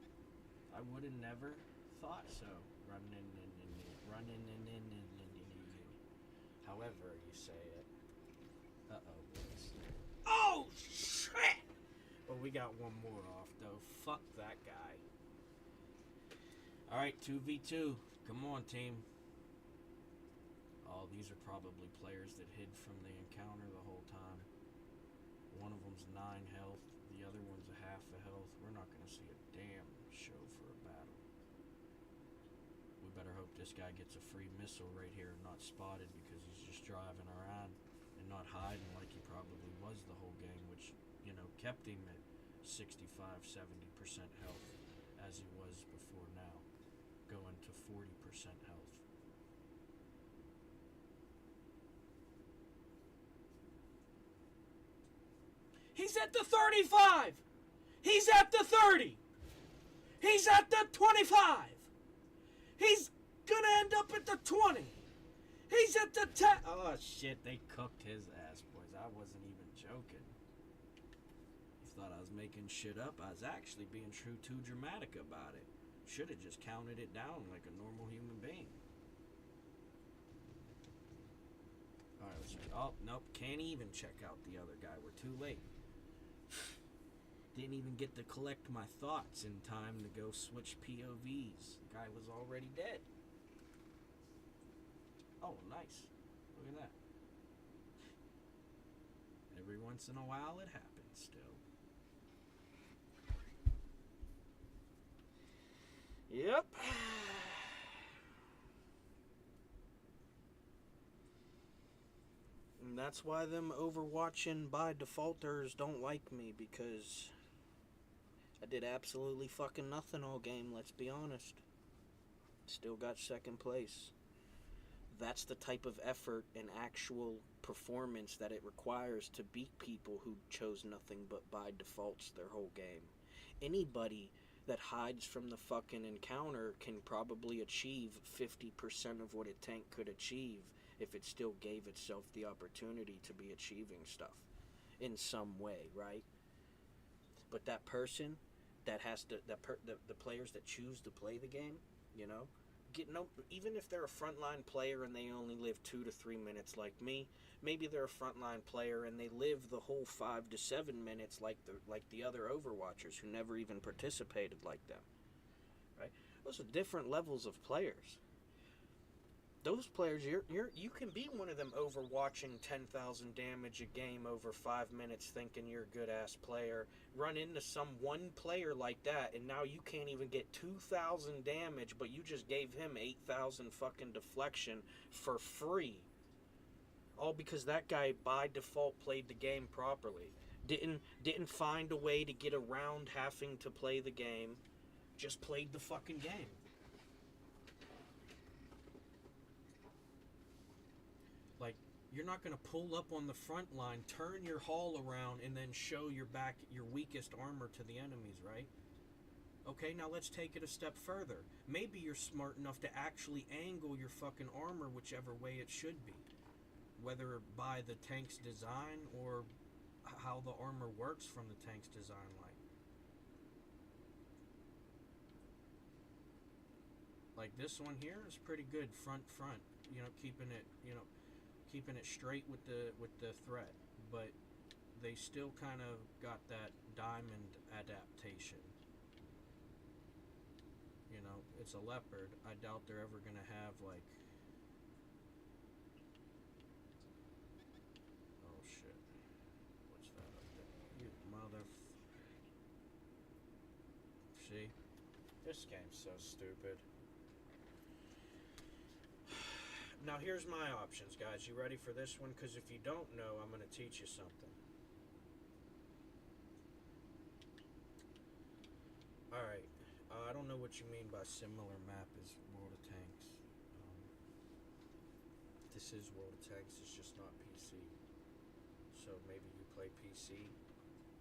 I would have never thought so. Running in. However you say it. Uh-oh, boys. Oh, shit! Well, we got one more off, though. Fuck that guy. Alright, 2v2. Come on, team. Oh, these are probably players that hid from the encounter the whole time. One of them's 9 health. The other one's a half a health. We're not going to see a damn show for a battle. We better hope this guy gets a free missile right here and not spotted, because he's just driving around and not hiding like he probably was the whole game, which, you know, kept him at 65-70% health as he was before now, going to 40% health. He's at the 35. He's at the 30. He's at the 25. He's gonna end up at the 20. He's at the 10. Oh, shit, they cooked his ass, boys. I wasn't even joking. You thought I was making shit up. I was actually being too dramatic about it. Should have just counted it down like a normal human being. Alright, let's see. Oh, nope. Can't even check out the other guy. We're too late. Didn't even get to collect my thoughts in time to go switch POVs. The guy was already dead. Oh, nice. Look at that. Every once in a while it happens still. Yep. And that's why them overwatching by defaulters don't like me, because I did absolutely fucking nothing all game, let's be honest. Still got second place. That's the type of effort and actual performance that it requires to beat people who chose nothing but by defaults their whole game. Anybody that hides from the fucking encounter can probably achieve 50% of what a tank could achieve if it still gave itself the opportunity to be achieving stuff in some way, right? But that person that has to, the players that choose to play the game, you know, even if they're a frontline player and they only live 2 to 3 minutes like me, maybe they're a frontline player and they live the whole 5 to 7 minutes like the other Overwatchers who never even participated like them, right? Those are different levels of players. Those players, you can be one of them overwatching 10,000 damage a game over 5 minutes thinking you're a good-ass player, run into some one player like that, and now you can't even get 2,000 damage, but you just gave him 8,000 fucking deflection for free. All because that guy, by default, played the game properly. Didn't find a way to get around having to play the game, just played the fucking game. Like, you're not going to pull up on the front line, turn your hull around, and then show your weakest armor to the enemies, right? Okay, now let's take it a step further. Maybe you're smart enough to actually angle your fucking armor whichever way it should be. Whether by the tank's design or how the armor works from the tank's design, like this one here is pretty good front, you know, keeping it straight with the threat, but they still kind of got that diamond adaptation. You know, it's a leopard. I doubt they're ever gonna have like, oh shit, what's that up there? You see, this game's so stupid. Now here's my options, guys. You ready for this one? Because if you don't know, I'm going to teach you something. Alright. I don't know what you mean by similar map as World of Tanks. This is World of Tanks. It's just not PC. So maybe you play PC,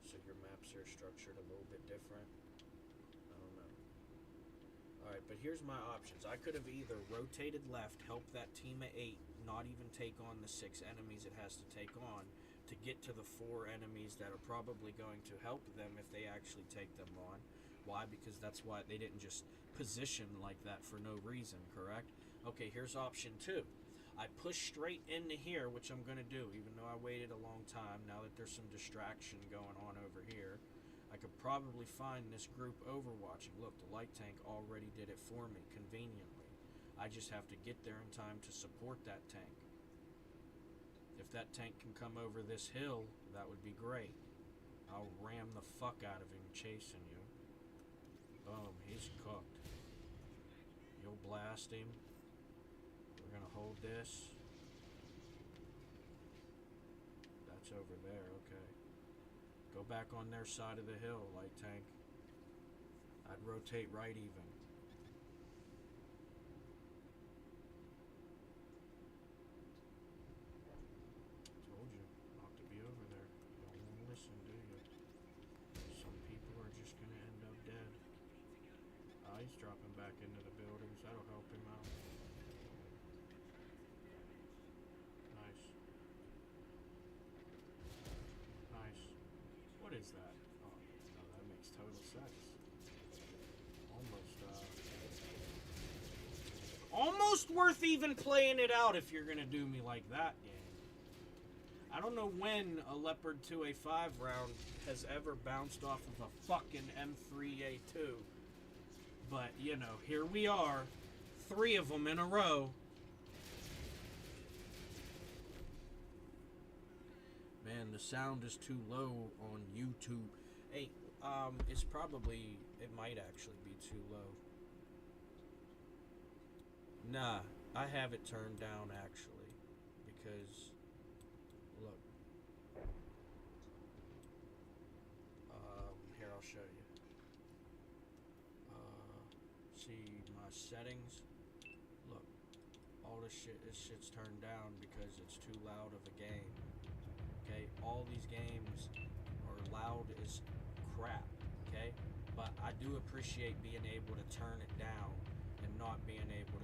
so your maps are structured a little bit different. I don't know. Alright, but here's my options. I could have either rotated left, helped that team of 8 not even take on the 6 enemies it has to take on to get to the 4 enemies that are probably going to help them if they actually take them on. Why? Because that's why they didn't just position like that for no reason, correct? Okay, here's option 2. I push straight into here, which I'm going to do, even though I waited a long time. Now that there's some distraction going on over here, I could probably find this group overwatching. Look, the light tank already did it for me, conveniently. I just have to get there in time to support that tank. If that tank can come over this hill, that would be great. I'll ram the fuck out of him chasing you. Boom, he's cooked. You'll blast him. We're gonna hold this. That's over there, okay. Go back on their side of the hill, light tank. I'd rotate right even. Told you not to be over there. You don't want to listen, do you? he's dropping back into the buildings. That'll help him out. Nice. Nice. What is that? Oh, no, that makes total sense. Almost worth even playing it out if you're gonna do me like that, game. I don't know when a Leopard 2A5 round has ever bounced off of a fucking M3A2. But, you know, here we are. 3 of them in a row. Man, the sound is too low on YouTube. Hey, it might actually be too low. Nah, I have it turned down actually, because, look. Here, I'll show you. See my settings? Look, all this shit's turned down because it's too loud of a game. Okay, all these games are loud as crap, okay? But I do appreciate being able to turn it down and not being able to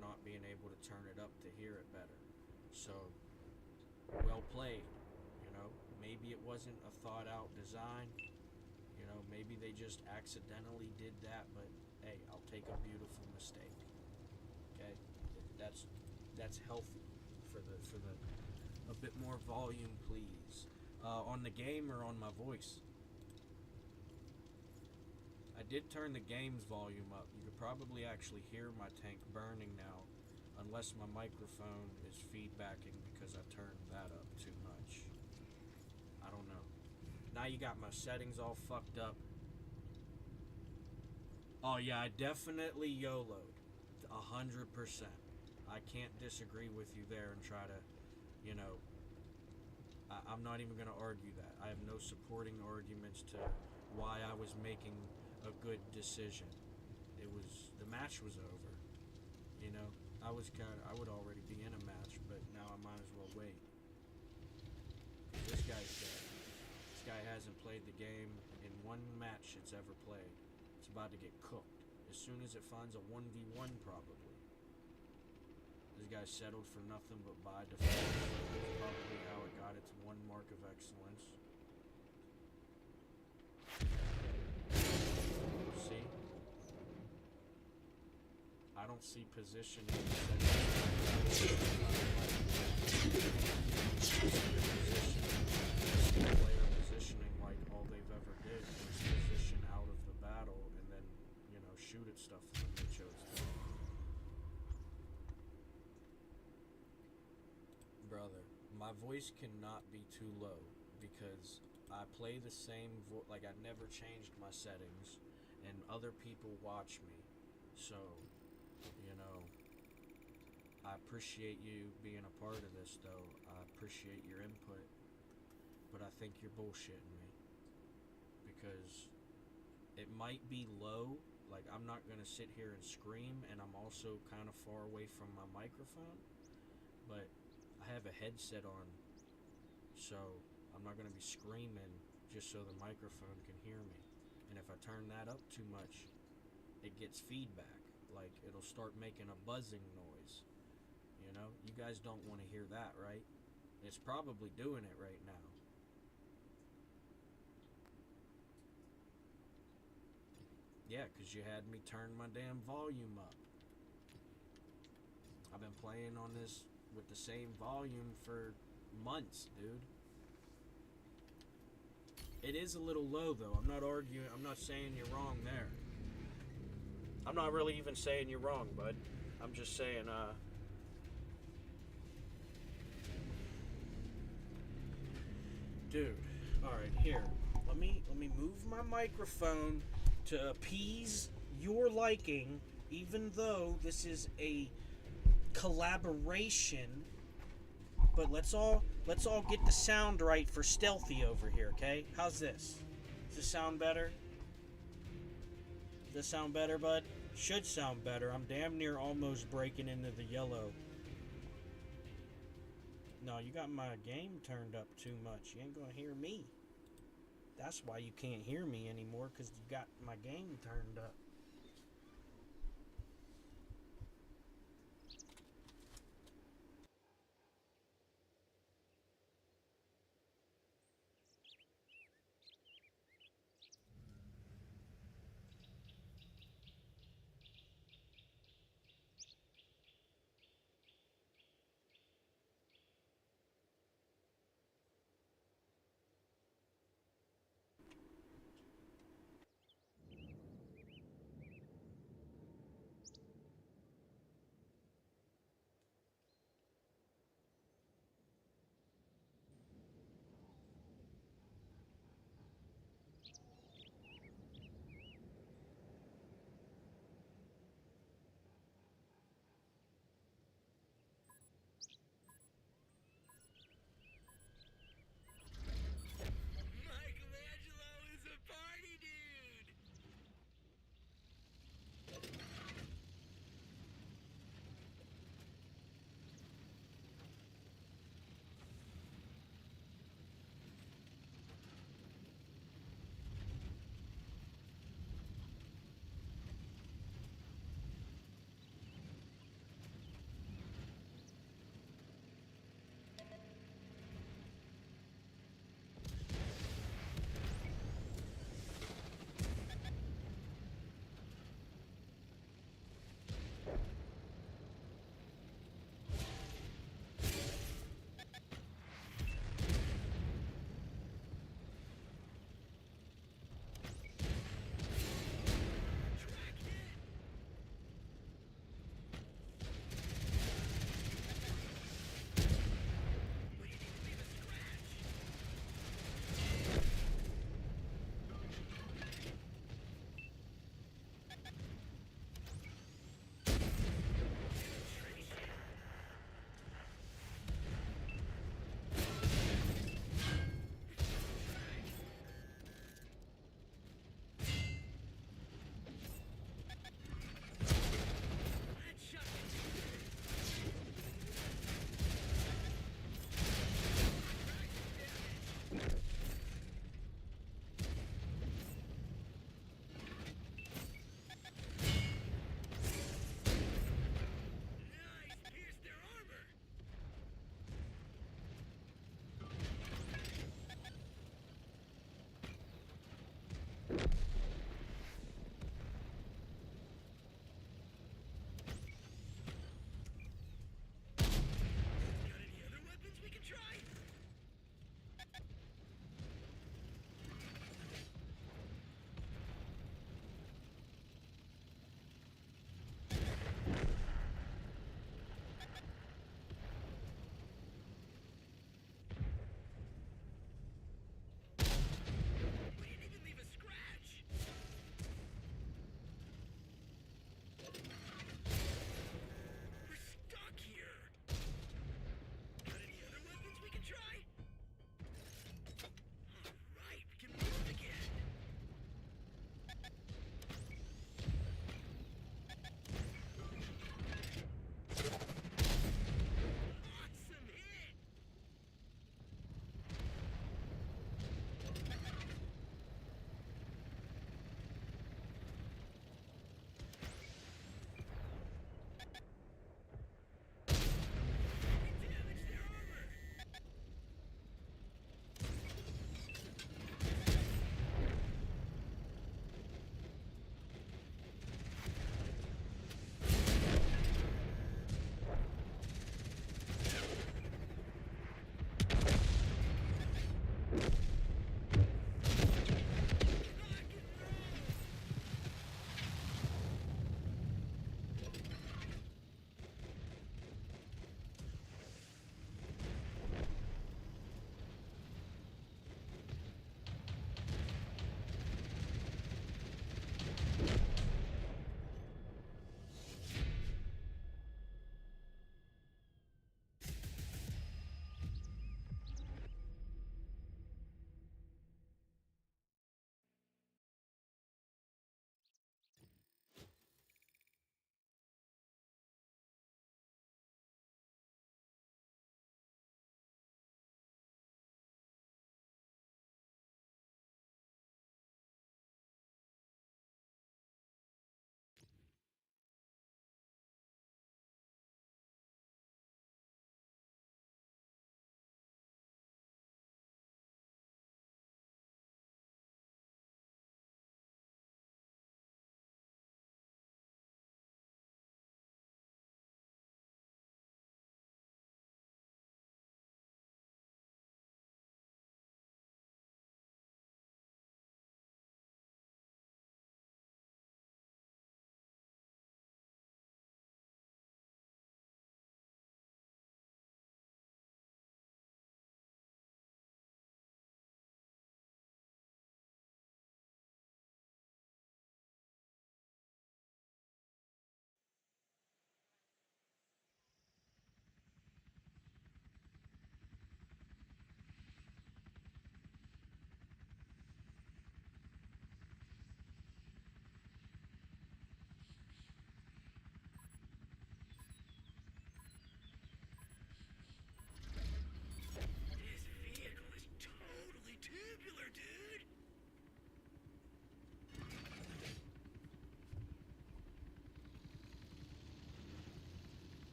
not being able to turn it up to hear it better. So, well played, you know? Maybe it wasn't a thought out design, you know, maybe they just accidentally did that, but hey, I'll take a beautiful mistake. Okay? That's healthy for the a bit more volume, please. On the game or on my voice? I did turn the game's volume up. You could probably actually hear my tank burning now, unless my microphone is feedbacking because I turned that up too much. I don't know. Now you got my settings all fucked up. Oh yeah, I definitely YOLO'd. 100%. I can't disagree with you there and try to, you know, I'm not even going to argue that. I have no supporting arguments to why I was making a good decision. The match was over. You know, I would already be in a match, but now I might as well wait. This guy's dead. This guy hasn't played the game in one match it's ever played. It's about to get cooked. As soon as it finds a 1v1 probably. This guy settled for nothing but by default. That's probably how it got its 1 mark of excellence. See? I don't see positioning. Player positioning like all they've ever did was position out of the battle and then, you know, shoot at stuff when they chose to. Brother, my voice cannot be too low because I play the same like I never changed my settings and other people watch me. So, you know, I appreciate you being a part of this though. I appreciate your input, but I think you're bullshitting me because it might be low. Like, I'm not gonna sit here and scream, and I'm also kind of far away from my microphone, but I have a headset on, so I'm not going to be screaming just so the microphone can hear me. And if I turn that up too much, it gets feedback. Like, it'll start making a buzzing noise. You know? You guys don't want to hear that, right? It's probably doing it right now. Yeah, because you had me turn my damn volume up. I've been playing on this with the same volume for months, dude. It is a little low, though. I'm not arguing. I'm not saying you're wrong there. I'm not really even saying you're wrong, bud. I'm just saying, dude. All right, here. Let me move my microphone to appease your liking, even though this is a collaboration. But let's all get the sound right for Stealthy over here, okay? How's this? Does this sound better? Does this sound better, bud? Should sound better. I'm damn near almost breaking into the yellow. No, you got my game turned up too much. You ain't gonna hear me. That's why you can't hear me anymore, because you got my game turned up.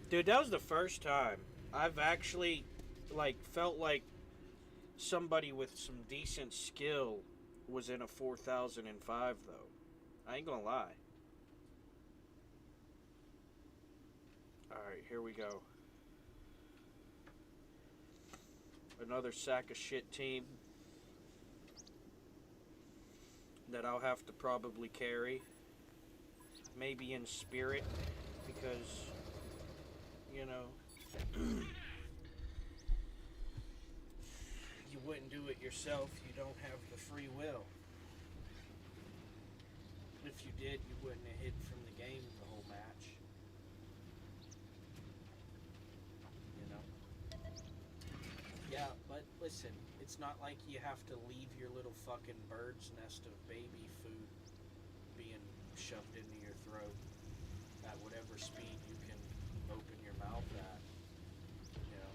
Dude, that was the first time I've actually, like, felt like somebody with some decent skill was in a 4005, though. I ain't gonna lie. Alright, here we go. Another sack of shit team that I'll have to probably carry. Maybe in spirit, because, you know, you wouldn't do it yourself. You don't have the free will. If you did, you wouldn't have hid from the game the whole match. You know? Yeah, but listen, it's not like you have to leave your little fucking bird's nest of baby food being shoved into your throat at whatever speed you can open your mouth at. You know?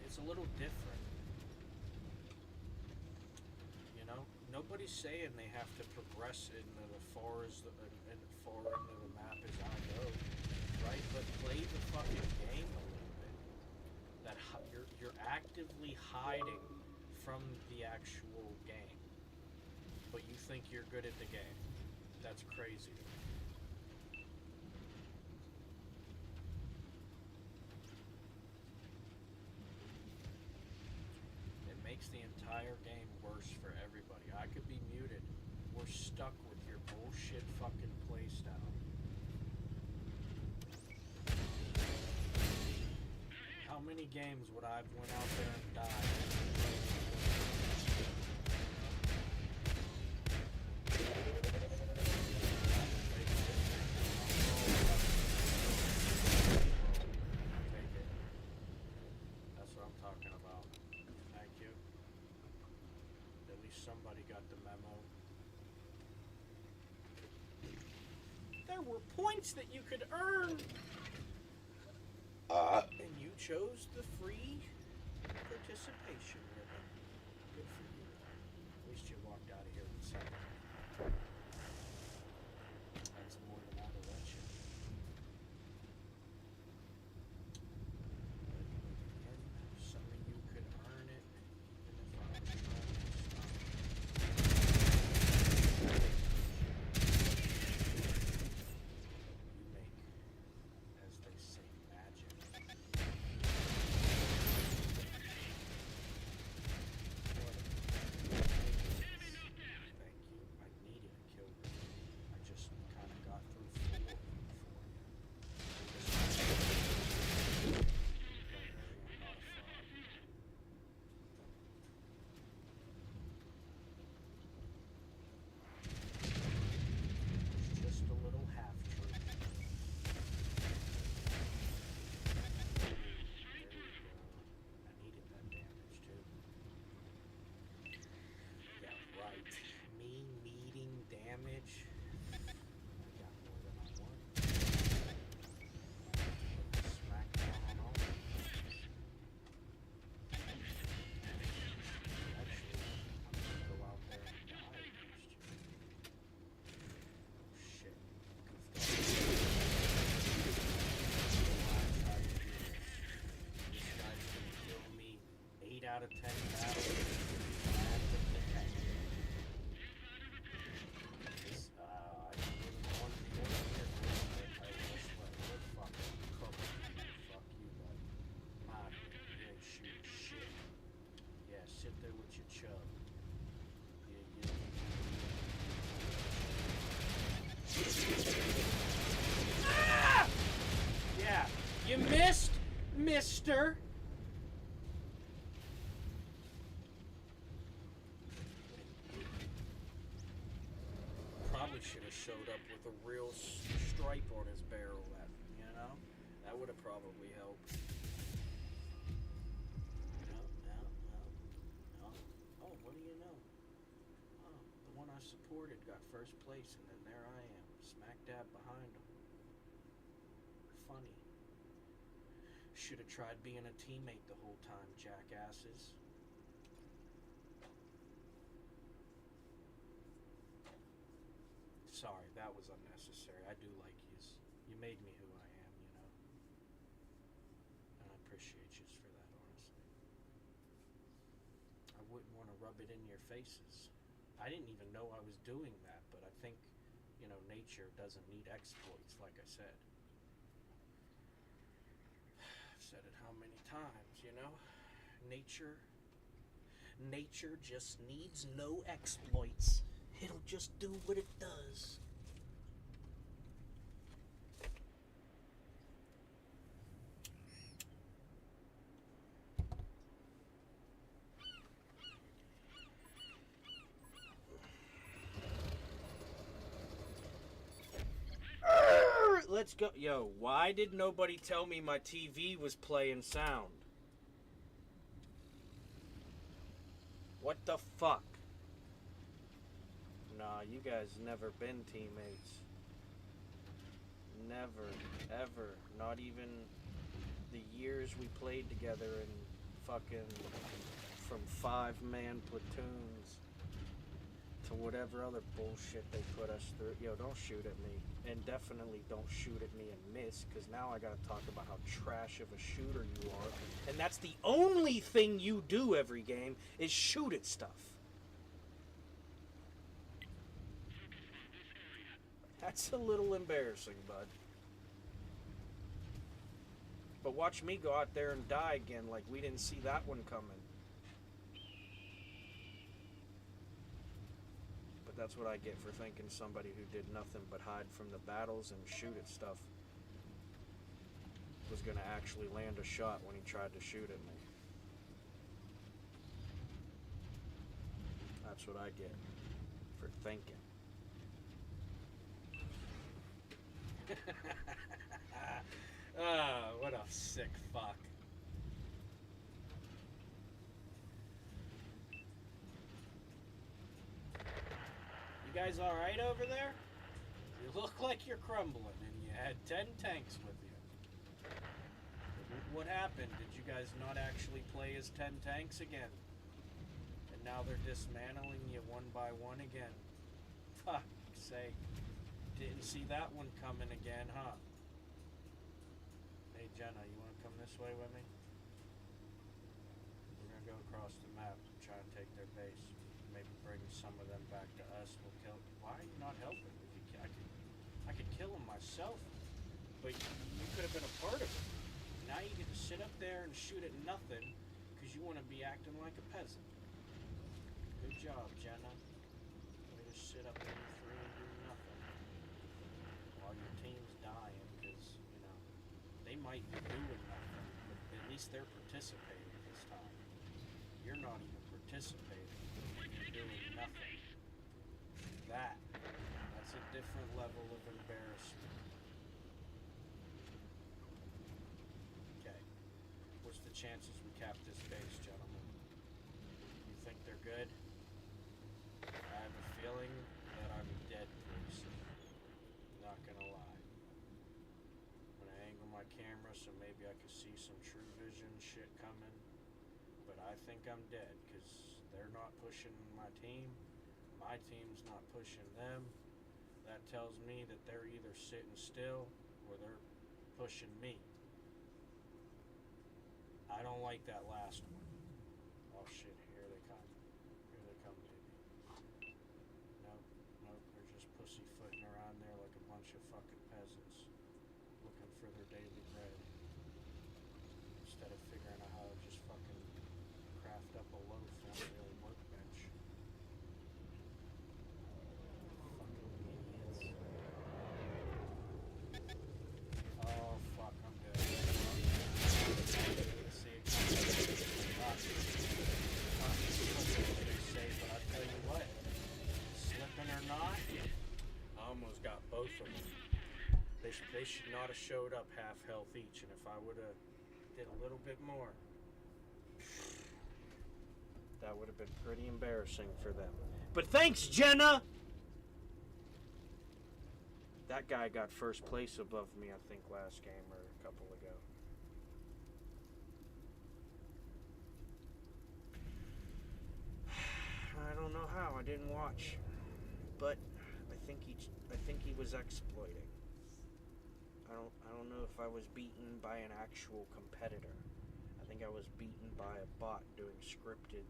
It's a little different. You know? Nobody's saying they have to progress into the far into the map as I go, right? But play the fucking game a little bit. That you're actively hiding from the actual game, but you think you're good at the game. That's crazy. It makes the entire game worse for everybody. I could be muted. We're stuck with your bullshit fucking playstyle. How many games would I have went out there and died? Take it. That's what I'm talking about. Thank you. At least somebody got the memo. There were points that you could earn! And you chose the free participation ribbon. Good for you. At least you walked out of here with something. That's more than I'd have let you. But again, some of you could earn it, even if I was trying to stop. You make, as they say, magic. Thank you. I needed a kill. I just kind of got through 4 before. Don't worry, I'm not a fraud. It's just a little half truth. There we go. I needed that damage too. Yeah, right. Me needing damage. I got more than I want. Smack down on all. Actually, I'm gonna go out there and die against you. Oh shit. Goofed off. Why I tried to do this. This guy's gonna kill me 8 out of 10 battles. At the heck. This, I really want to go here. I guess what? We're fucking cooked. Fuck you, bud. Ah, you ain't shooting shit. Yeah, sit there with your chub. Ah! Yeah, you missed, mister. Probably should have showed up with a real stripe on his barrel. That would have probably helped. No. Oh, what do you know? Oh, the one I supported got first place, and then there I am, smack dab behind him. Funny. Should have tried being a teammate the whole time, jackasses. Sorry, that was unnecessary. I do like yous. You made me who I am, you know. appreciate you for that, honestly. I wouldn't want to rub it in your faces. I didn't even know I was doing that, but I think, nature doesn't need exploits, like I said. I've said it how many times, Nature just needs no exploits. It'll just do what it does. Let's go. Yo, why did nobody tell me my TV was playing sound? What the fuck? Nah, you guys never been teammates. Never, ever. Not even the years we played together in fucking from 5-man platoons to whatever other bullshit they put us through. Yo, don't shoot at me. And definitely don't shoot at me and miss, because now I gotta talk about how trash of a shooter you are. And that's the only thing you do every game, is shoot at stuff. That's a little embarrassing, bud. But watch me go out there and die again like we didn't see that one coming. But that's what I get for thinking somebody who did nothing but hide from the battles and shoot at stuff was gonna actually land a shot when he tried to shoot at me. That's what I get for thinking. Ah, what a sick fuck. You guys alright over there? You look like you're crumbling, and you had 10 tanks with you. What happened? Did you guys not actually play as 10 tanks again? And now they're dismantling you one by one again. Fuck's sake. Didn't see that one coming again, huh? Hey Jenna, you want to come this way with me? We're going to go across the map and try and take their base. Maybe bring some of them back to us. We'll kill. Why are you not helping? I could kill them myself, but you could have been a part of it. Now you get to sit up there and shoot at nothing because you want to be acting like a peasant. Good job, Jenna. Way to sit up there free and do nothing while your team's dying, because they might be doing nothing, but at least they're participating this time. You're not even participating. You're doing nothing. That's a different level of embarrassment. Okay. What's the chances we cap this base, gentlemen? You think they're good? I have a feeling that I'm dead pretty soon. Not gonna lie. I'm gonna angle my camera so maybe I can see some true vision shit coming. But I think I'm dead, because they're not pushing my team. My team's not pushing them. That tells me that they're either sitting still or they're pushing me. I don't like that last one. Oh shit, here they come. Here they come, baby. Nope, they're just pussyfooting around there like a bunch of fucking peasants, looking for their daily bread, instead of figuring out how to just fucking craft up a loaf on their workbench. Fucking idiots. Oh fuck, I'm dead. See it but I tell you what, slipping or not, I almost got both of them. They should not have showed up half health each, and if I would have did a little bit more, that would have been pretty embarrassing for them. But thanks, Jenna! That guy got first place above me, I think, last game or a couple ago. I don't know how. I didn't watch, but I think he was exploiting. I don't know if I was beaten by an actual competitor. think I was beaten by a bot doing scripted,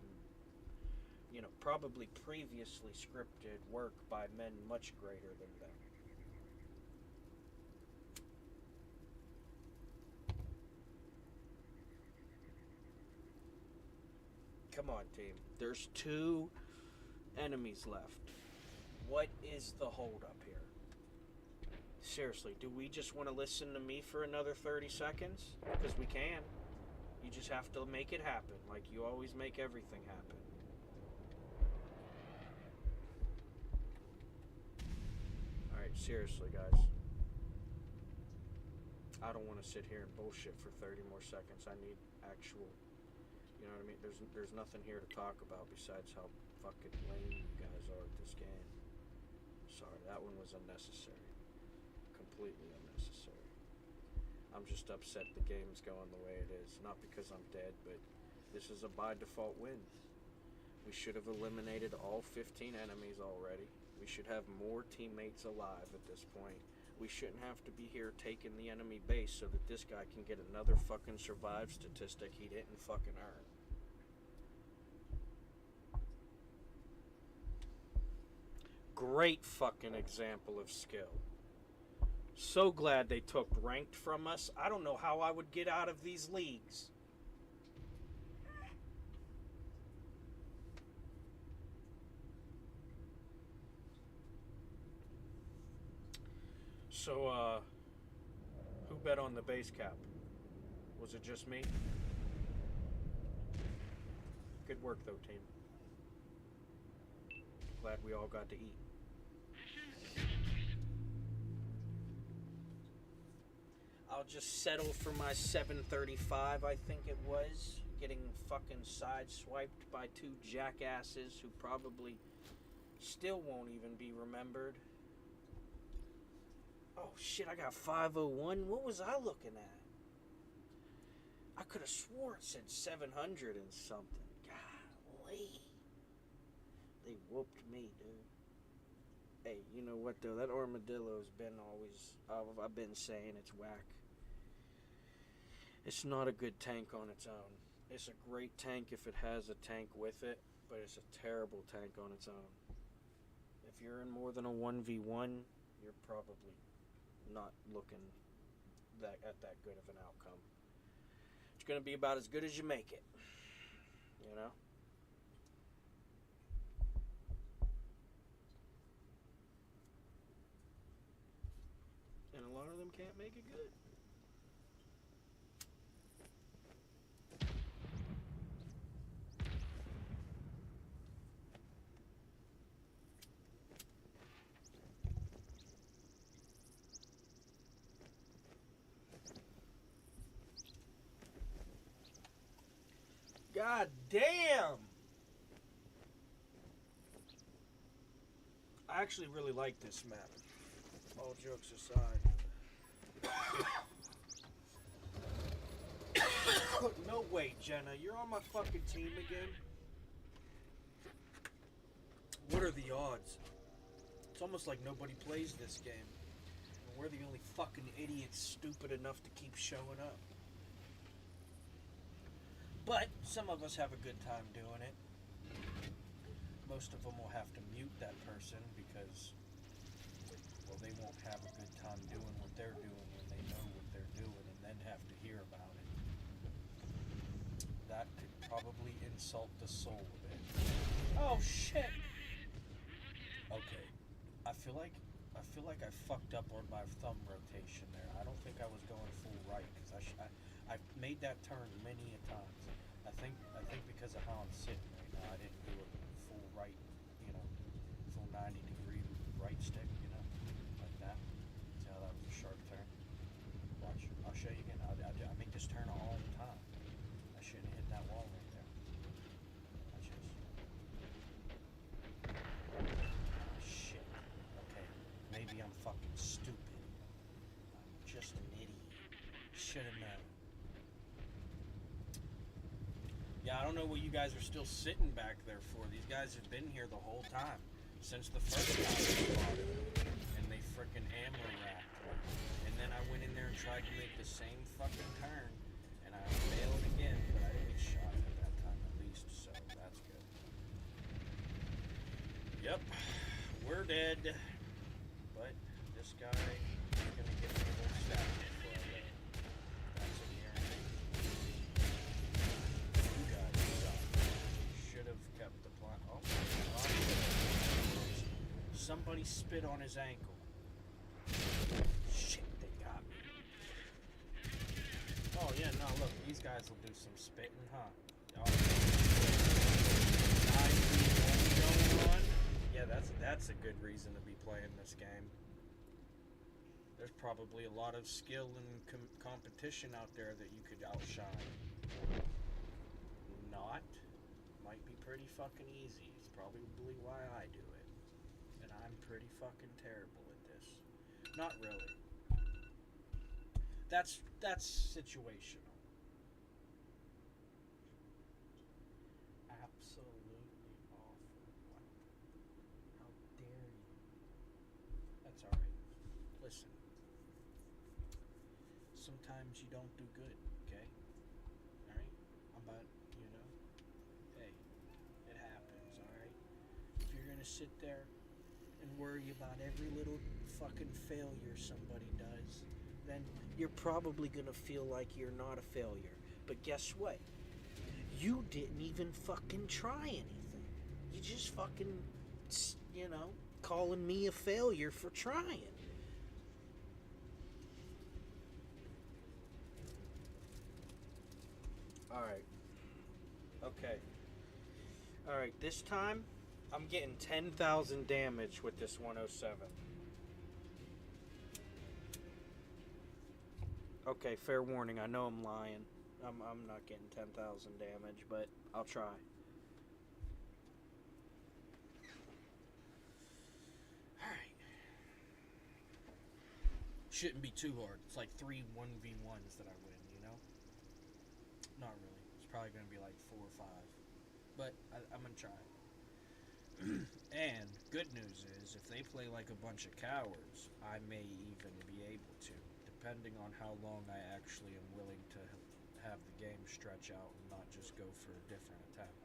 probably previously scripted work by men much greater than them. Come on, team. There's 2 enemies left. What is the holdup here? Seriously, do we just want to listen to me for another 30 seconds? Because we can. You just have to make it happen, like you always make everything happen. Alright, seriously, guys. I don't want to sit here and bullshit for 30 more seconds. I need actual... You know what I mean? There's nothing here to talk about besides how fucking lame you guys are at this game. Sorry, that one was unnecessary. Completely unnecessary. I'm just upset the game's going the way it is. Not because I'm dead, but this is a by default win. We should have eliminated all 15 enemies already. We should have more teammates alive at this point. We shouldn't have to be here taking the enemy base so that this guy can get another fucking survive statistic he didn't fucking earn. Great fucking example of skill. So glad they took ranked from us. I don't know how I would get out of these leagues. So, who bet on the base cap? Was it just me? Good work, though, team. Glad we all got to eat. I'll just settle for my 735, I think it was. Getting fucking sideswiped by 2 jackasses who probably still won't even be remembered. Oh shit, I got 501. What was I looking at? I could have swore it said 700 and something. Golly. They whooped me, dude. Hey, you know what though? That armadillo's been always... I've been saying it's whack. It's not a good tank on its own. It's a great tank if it has a tank with it, but it's a terrible tank on its own. If you're in more than a 1v1, you're probably not looking at that good of an outcome. It's going to be about as good as you make it, you know? And a lot of them can't make it good. God damn! I actually really like this map. All jokes aside. No way, Jenna. You're on my fucking team again? What are the odds? It's almost like nobody plays this game. And we're the only fucking idiots stupid enough to keep showing up. But some of us have a good time doing it. Most of them will have to mute that person because, well, they won't have a good time doing what they're doing when they know what they're doing and then have to hear about it. That could probably insult the soul a bit. Oh shit! Okay, I feel like I fucked up on my thumb rotation there. I don't think I was going full right because I've made that turn many a times. I think because of how I'm sitting right now, I didn't do a full right, full 90-degree right stick, like that. See how that was a sharp turn? Watch, I'll show you again. I make this turn all the time. I shouldn't have hit that wall right there. Watch this. Shit. Okay, maybe I'm fucking stupid. I'm just an idiot. Should have known. Yeah, I don't know what you guys are still sitting back there for. These guys have been here the whole time. Since the first time I fought it. And they frickin' ammo-racked me. And then I went in there and tried to make the same fucking turn. And I failed again. dead. But this guy is gonna get me a little stab before I go. That's a guarantee. You guys suck. Should have kept the plan. Oh my god. Somebody spit on his ankle. Shit, they got me. Oh yeah, no, look, these guys will do some spitting, huh? Oh, yeah, that's a good reason to be playing this game. There's probably a lot of skill and competition out there that you could outshine. Not. Might be pretty fucking easy. It's probably why I do it. And I'm pretty fucking terrible at this. Not really. That's situational. Absolutely awful. What? How dare you? That's alright. Listen. Sometimes you don't do good, okay? Alright? But, you know, hey, it happens, alright? If you're gonna sit there and worry about every little fucking failure somebody does, then you're probably gonna feel like you're not a failure. But guess what? You didn't even fucking try anything. You just fucking, you know, calling me a failure for trying. Alright. Okay. Alright, this time, I'm getting 10,000 damage with this 107. Okay, fair warning. I know I'm lying. I'm not getting 10,000 damage, but I'll try. Alright. Shouldn't be too hard. It's like 3 1v1s that I win, you know? Not really. It's probably going to be like 4 or 5. But I'm going to try. And good news is, if they play like a bunch of cowards, I may even be able to. Depending on how long I actually am willing to have the game stretch out and not just go for a different attempt.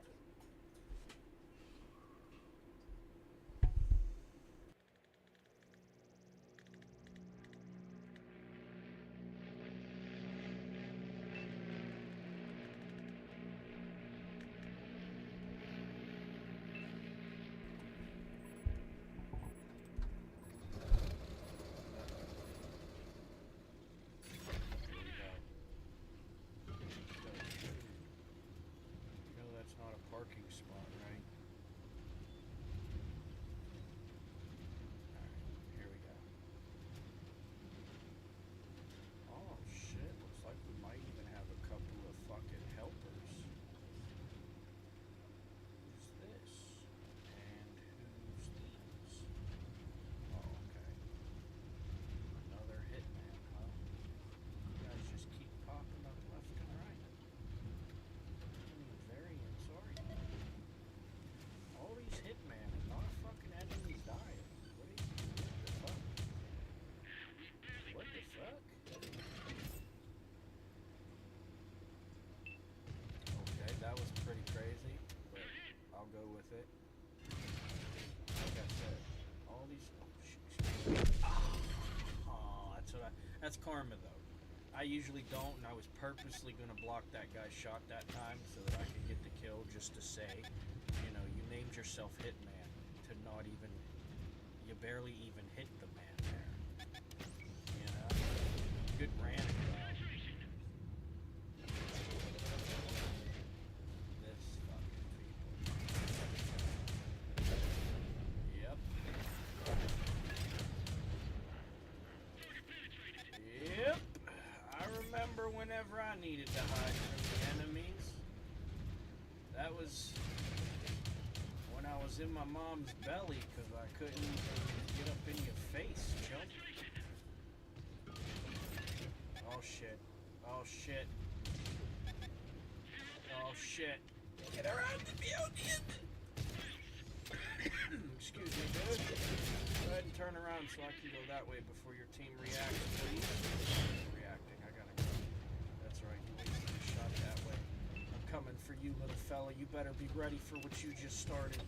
Parking spot, right? Alright, here we go. Oh shit, looks like we might even have a couple of fucking helpers. Who's this? And who's these? Oh, okay. Another hitman, huh? You guys just keep popping up left and right. Very sorry. All these hitmen and not fucking enemies dying. What the fuck? What the fuck? Okay, that was pretty crazy, but I'll go with it. Like I said, all these. Oh, shoot. Oh, that's karma though. I usually don't, and I was purposely going to block that guy's shot that time so that I could get the kill just to say, you know, you named yourself Hitman to not even, you barely even hit the man there. You know? Good random guy. This fucking people. Yep. Yep. I remember whenever I needed to hide from the enemies. That was when I was in my mom's belly because I couldn't even get up in your face, chump. Oh shit. Oh shit. Oh shit. Get around the building! Excuse me, dude. Go ahead and turn around so I can go that way before your team reacts, please. Reacting, I gotta go. That's right, you wasted a shot that way. I'm coming for you, little fella. You better be ready for what you just started.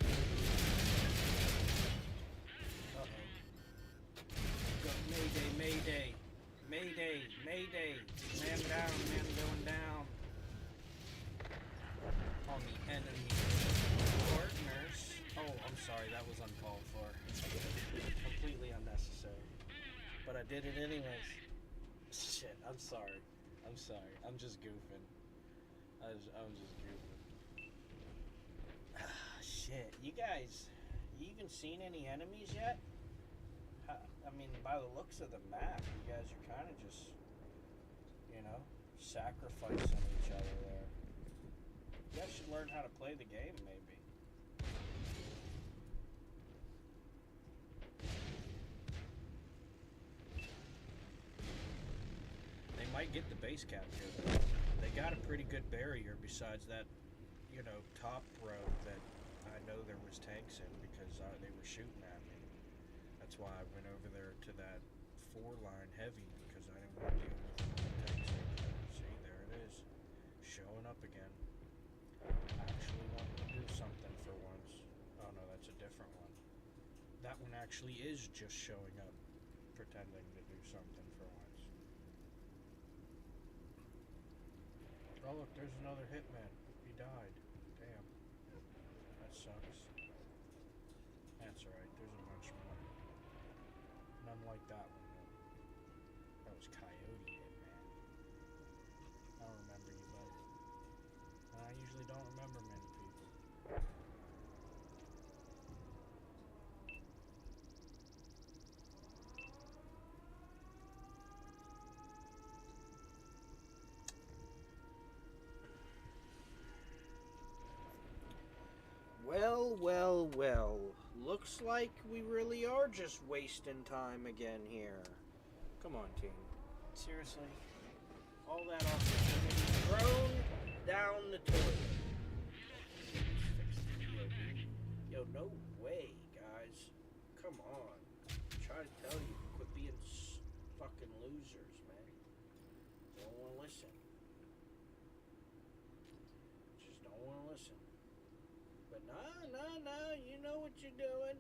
down, men going down. On the enemy partners. Oh, I'm sorry, that was uncalled for. Completely unnecessary. But I did it anyways. Shit, I'm sorry. I'm sorry. I'm just goofing. I'm just goofing. Ah, shit. You guys, you even seen any enemies yet? I mean, by the looks of the map, you guys are kind of just, you know, sacrificing each other there. You guys should learn how to play the game, maybe. They might get the base cap here, though. They got a pretty good barrier besides that, you know, top row that I know there was tanks in because they were shooting at me. That's why I went over there to that 4-line heavy because I didn't want to deal with the tanks. See, there it is. Showing up again. Actually wanting to do something for once. Oh no, that's a different one. That one actually is just showing up, pretending to do something for once. Oh look, there's another hitman. He died. Damn. That sucks. That's alright, there's a bunch more. None like that one though. That was Coyote Hitman. I don't remember you, bud. I usually don't remember many people. Well, well, well. Looks like we really are just wasting time again here. Come on, team. Seriously? All that opportunity thrown down the toilet. Yo, no way, guys. Come on. I'm trying to tell you, quit being fucking losers, man. Don't want to listen. Just don't want to listen. But no, you know what you're doing.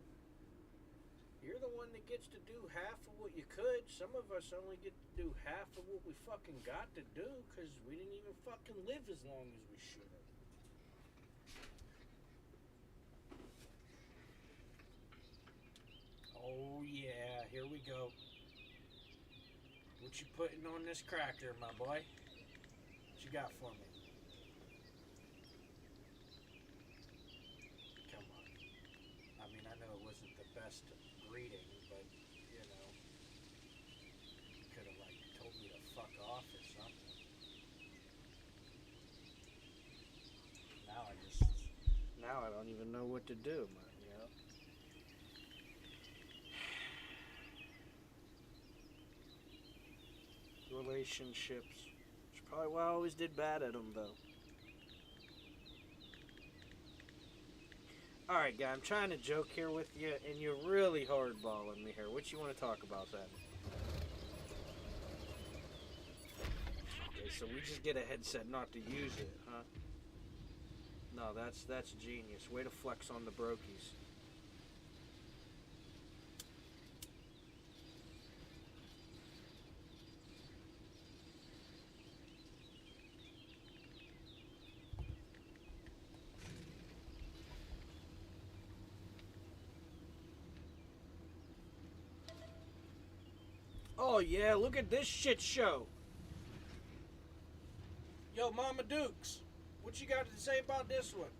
You're the one that gets to do half of what you could. Some of us only get to do half of what we fucking got to do because we didn't even fucking live as long as we should have. Oh yeah, here we go. What you putting on this cracker, my boy? What you got for me? Come on. I mean, I know it wasn't the best greeting, but, you know, you could have, like, told me to fuck off or something. Now I don't even know what to do, man, you know? Relationships. Which is probably why I always did bad at them, though. Alright, guy, I'm trying to joke here with you, and you're really hardballing me here. What you want to talk about, then? Okay, so we just get a headset not to use it, huh? No, that's genius. Way to flex on the brokies. Oh yeah, look at this shit show. Yo, Mama Dukes, what you got to say about this one?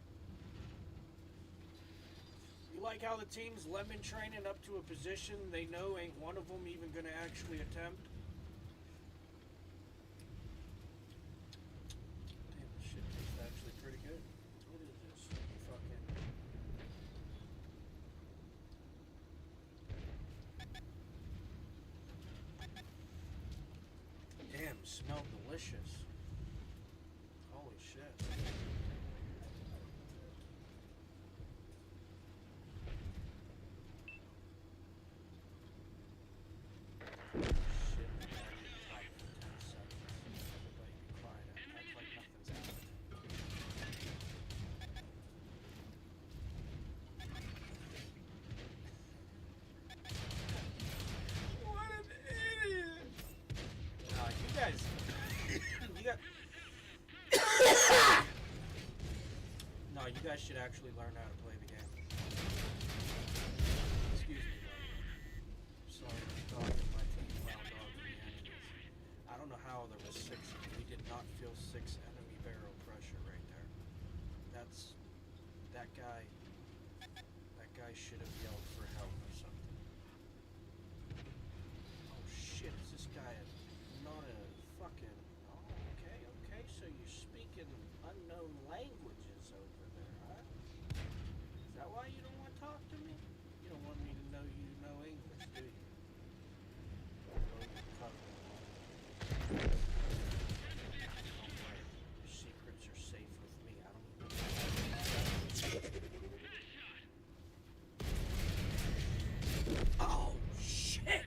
You like how the team's lemon training up to a position they know ain't one of them even gonna actually attempt? Damn, this shit tastes actually pretty good. What is this? Fucking... Damn, smell delicious. Holy shit. What an idiot! You guys should actually learn how to play the game. Excuse me, by the way. Sorry for talking my team while dogging the enemies. I don't know how there was 6 of them. We did not feel 6 enemy barrel pressure right there. That guy should have yelled for help or something. Oh shit, is this guy not a fucking... Oh, okay, so you're speaking unknown languages over there, huh? Is that why you don't want to talk to me? You don't want me to know you know English, do you? Oh, you're covered. Don't worry, your secrets are safe with me. I don't even Oh, shit!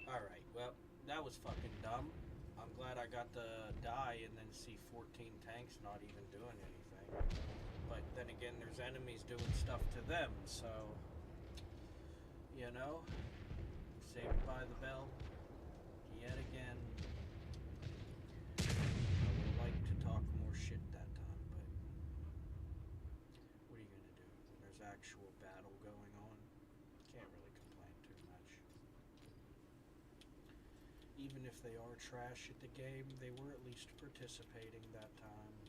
Alright, well, that was fucking dumb. I'm glad I got to die and then see 14 tanks not even doing anything. But then again, there's enemies doing stuff to them, so... You know? Saved by the bell. Yet again. I would like to talk more shit that time, but... What are you gonna do? When there's actual battle going on? Can't really complain too much. Even if they are trash at the game, they were at least participating that time.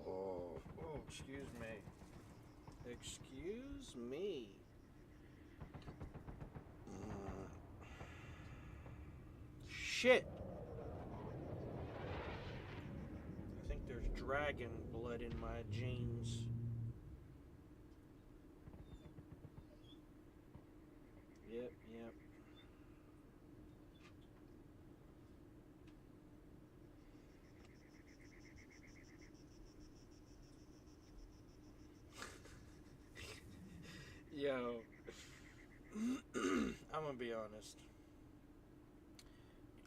Oh, excuse me. Excuse me. Shit! I think there's dragon blood in my jeans. Yep. Yo, I'm gonna be honest.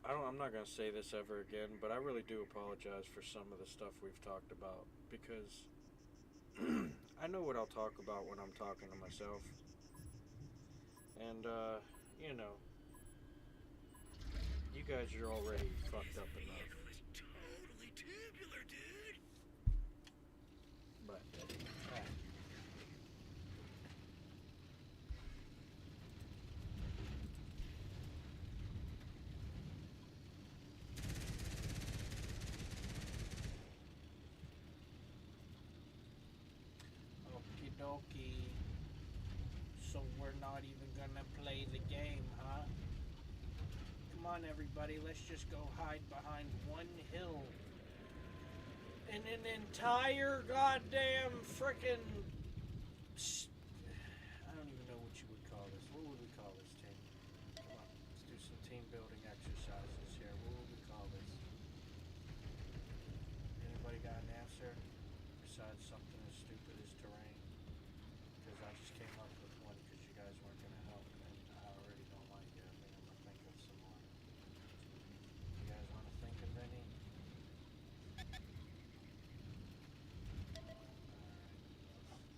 I'm not gonna say this ever again, but I really do apologize for some of the stuff we've talked about because I know what I'll talk about when I'm talking to myself, and you know, you guys are already fucked up enough. It was totally tubular, dude. But okie dokie. So we're not even gonna play the game, huh? Come on, everybody, let's just go hide behind one hill. In an entire goddamn frickin' I don't even know what you would call this. What would we call this, team? Come on, let's do some team building exercises here. What would we call this? Anybody got an answer? Besides something as stupid as terrain? Because I just came up with one because you guys weren't going to help, and I already don't like it. I think I'm going to think of some more. You guys want to think of any?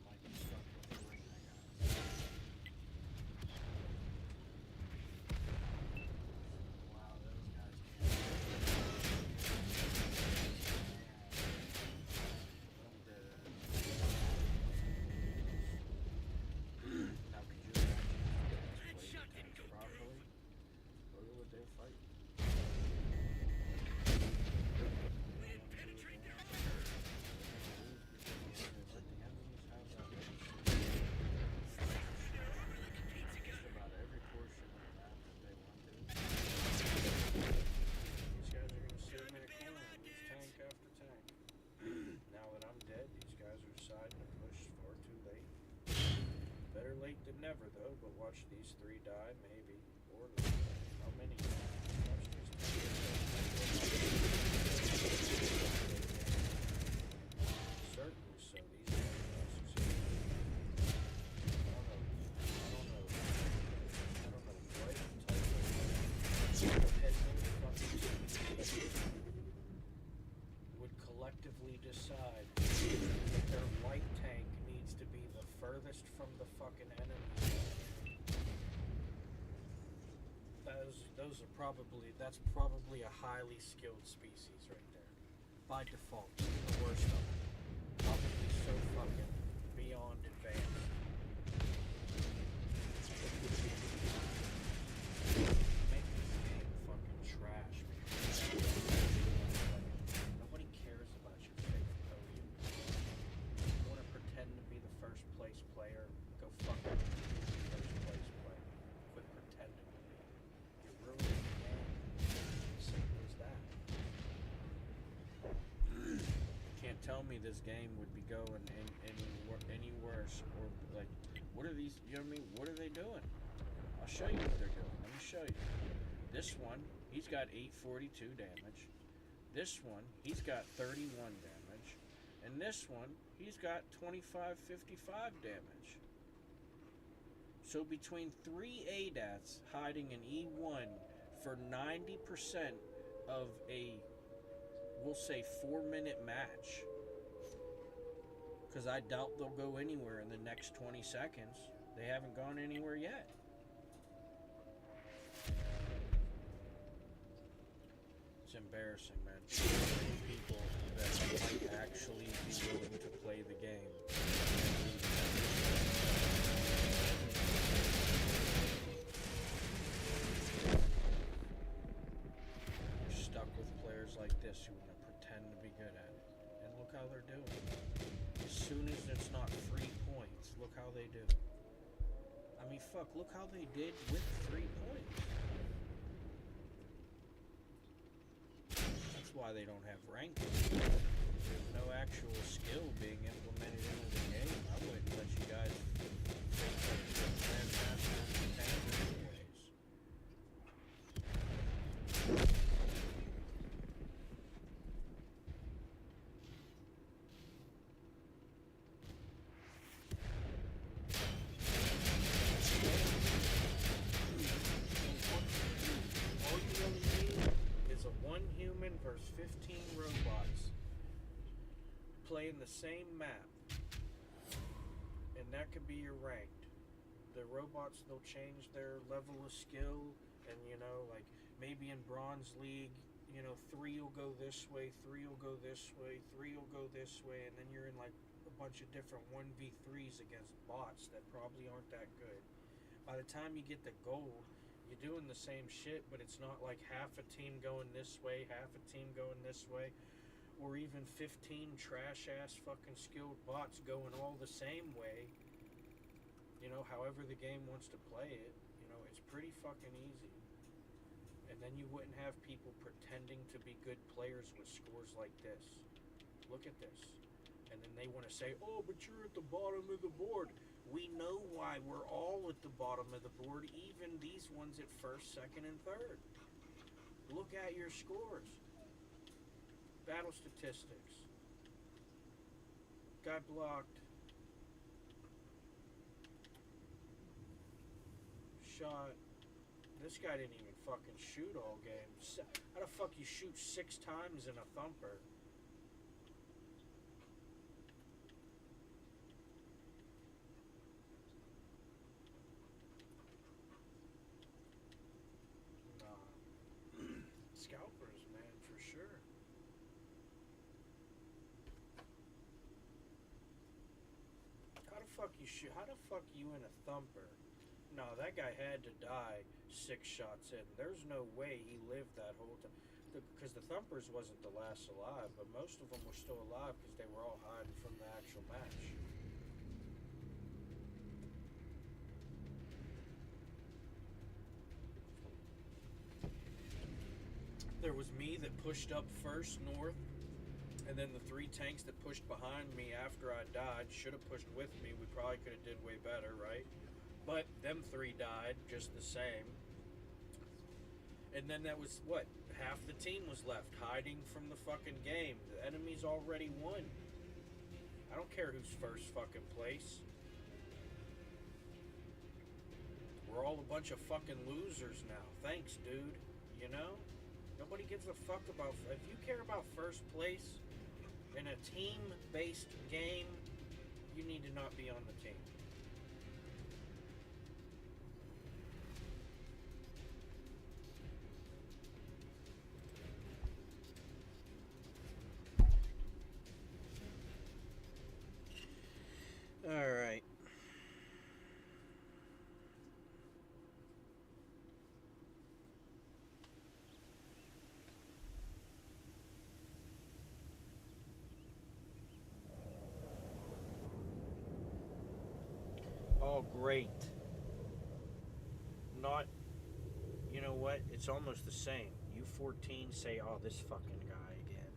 Might be stuck with the ring I got. Wow, those guys can't. Boom, never though, but watch these three die, maybe. Or not. How many? Watch these three. Certainly so. These are I don't know what type of would collectively decide that their light tank needs to be the furthest from the fucking enemy. That's probably a highly skilled species right there. By default, the worst of them. Probably so fucking beyond advanced. Make this game fucking trash, man. Nobody cares about your fake podium. You want to pretend to be the first place player? Go fucking be the first place player. Quit pretending to be. You're ruining the game. Simple as that. Can't tell me this game would be going any worse, or like, what are these, you know what I mean, what are they doing? I'll show you what they're doing. Let me show you. This one, he's got 842 damage. This one, he's got 31 damage. And this one, he's got 2555 damage. So between 3 ADATs hiding an E1 for 90% of a, we'll say, 4-minute match, because I doubt they'll go anywhere in the next 20 seconds. They haven't gone anywhere yet. It's embarrassing, man. People that might actually be willing to play the game. You're stuck with players like this who want to pretend to be good at it. And look how they're doing. As soon as it's not free points, look how they do. I mean, fuck, look how they did with 3 points. That's why they don't have ranking. There's no actual skill being implemented into the game. I wouldn't let you guys think that you're grandmasters and contenders anyways. All you really need is a 1 human versus 15 robots playing the same map, and that could be your ranked. The robots, they'll change their level of skill, and you know, like maybe in Bronze League, you know, 3 will go this way, 3 will go this way, 3 will go this way, and then you're in like a bunch of different 1v3s against bots that probably aren't that good. By the time you get the gold, you're doing the same shit, but it's not like half a team going this way, half a team going this way, or even 15 trash-ass fucking skilled bots going all the same way. You know, however the game wants to play it, you know, it's pretty fucking easy. And then you wouldn't have people pretending to be good players with scores like this. Look at this. And then they want to say, oh, but you're at the bottom of the board. We know why we're all at the bottom of the board, even these ones at first, second, and third. Look at your scores. Battle statistics. Got blocked. Shot. This guy didn't even fucking shoot all game. How the fuck you shoot 6 times in a thumper? Scalpers, man, for sure. How the fuck you shoot? How the fuck you in a thumper? No, that guy had to die 6 shots in. There's no way he lived that whole time. Because the thumpers wasn't the last alive, but most of them were still alive because they were all hiding from the actual match. There was me that pushed up first north, and then the 3 tanks that pushed behind me after I died should have pushed with me. We probably could have did way better, right? But them 3 died just the same. And then that was what? Half the team was left hiding from the fucking game. The enemy's already won. I don't care who's first fucking place. We're all a bunch of fucking losers now. Thanks, dude. You know? Nobody gives a fuck about... If you care about first place in a team-based game, you need to not be on the team. Alright. Oh, great. Not, you know what? It's almost the same. You 14 say, oh, this fucking guy again.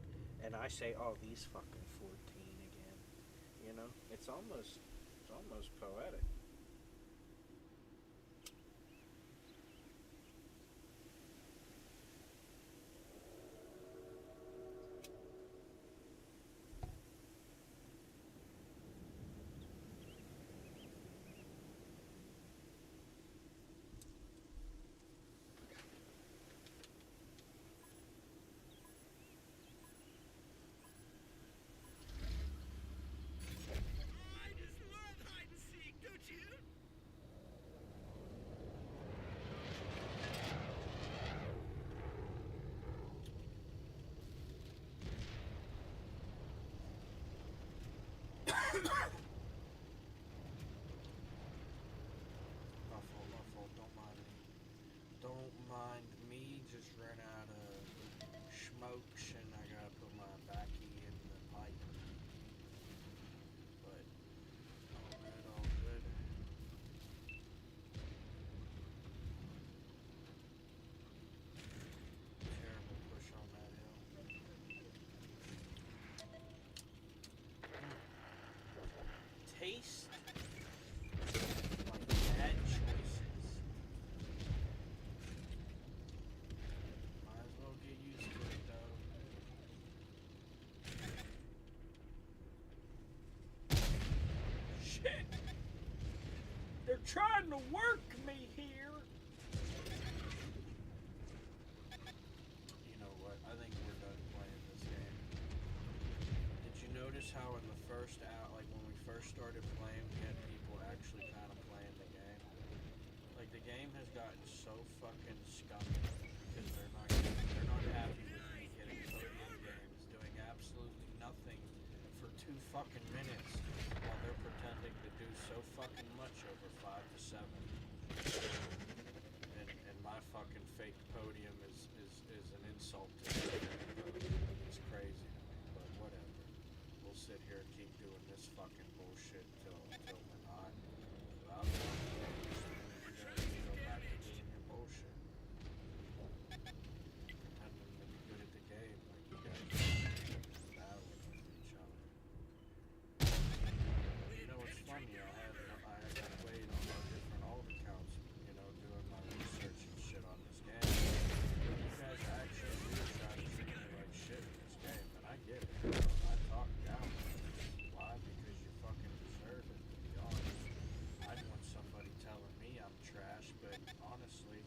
And I say, oh, these fucking 14 again. You know? It's almost poetic. I just love hide and seek, don't you? My fault. Don't mind me. Don't mind me. Just ran out of smokes and I gotta put my backy in the pipe. But all good. Terrible push on that hill. Taste like bad choices. Might as well get used to it though. Shit! They're trying to work me here! You know what? I think we're done playing this game. Did you notice how in the first out, like when we first started playing, we had people actually kind of playing the game? Like the game has gotten so fucking scummy because they're not happy with me getting podium games, doing absolutely nothing for 2 fucking minutes while they're pretending to do so fucking much over 5 to 7. And my fucking fake podium is an insult to them. It's crazy, but whatever. We'll sit here and keep doing this fucking bullshit till we're not. I'll go back to doing your bullshit. Pretending to be good at the game like you guys battling with each other. You know what's funny? I played on my different alt accounts, you know, doing my research and shit on this game. You guys actually do try to treat me like shit in this game, and I get it. I talk down. Why? Because you fucking deserve it, to be honest. I'd want somebody telling me I'm trash, but honestly,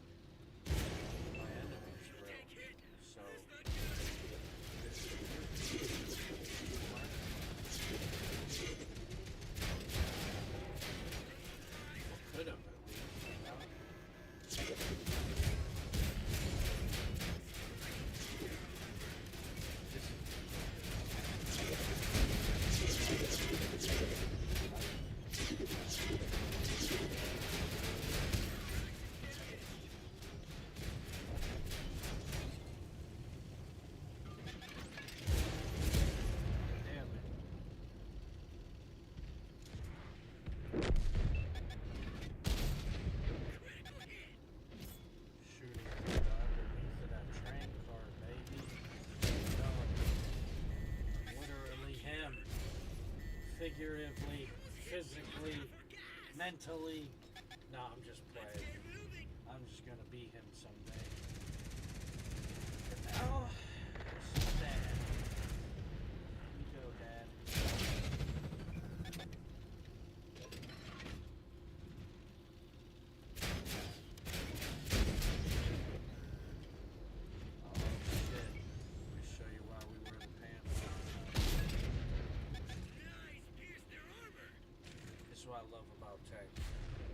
my enemy's real. So, could have at least, you know? Damn it. Shooting underneath of that train car, baby. No. Literally him. Figuratively, physically, mentally. Nah, I'm just Let's playing. get moving. I'm just gonna be him someday. But now, this is Dad. You go, Dad. Oh shit. Let me show you why we wear the pants. Nice, pierce their armor. This is what I love about tanks.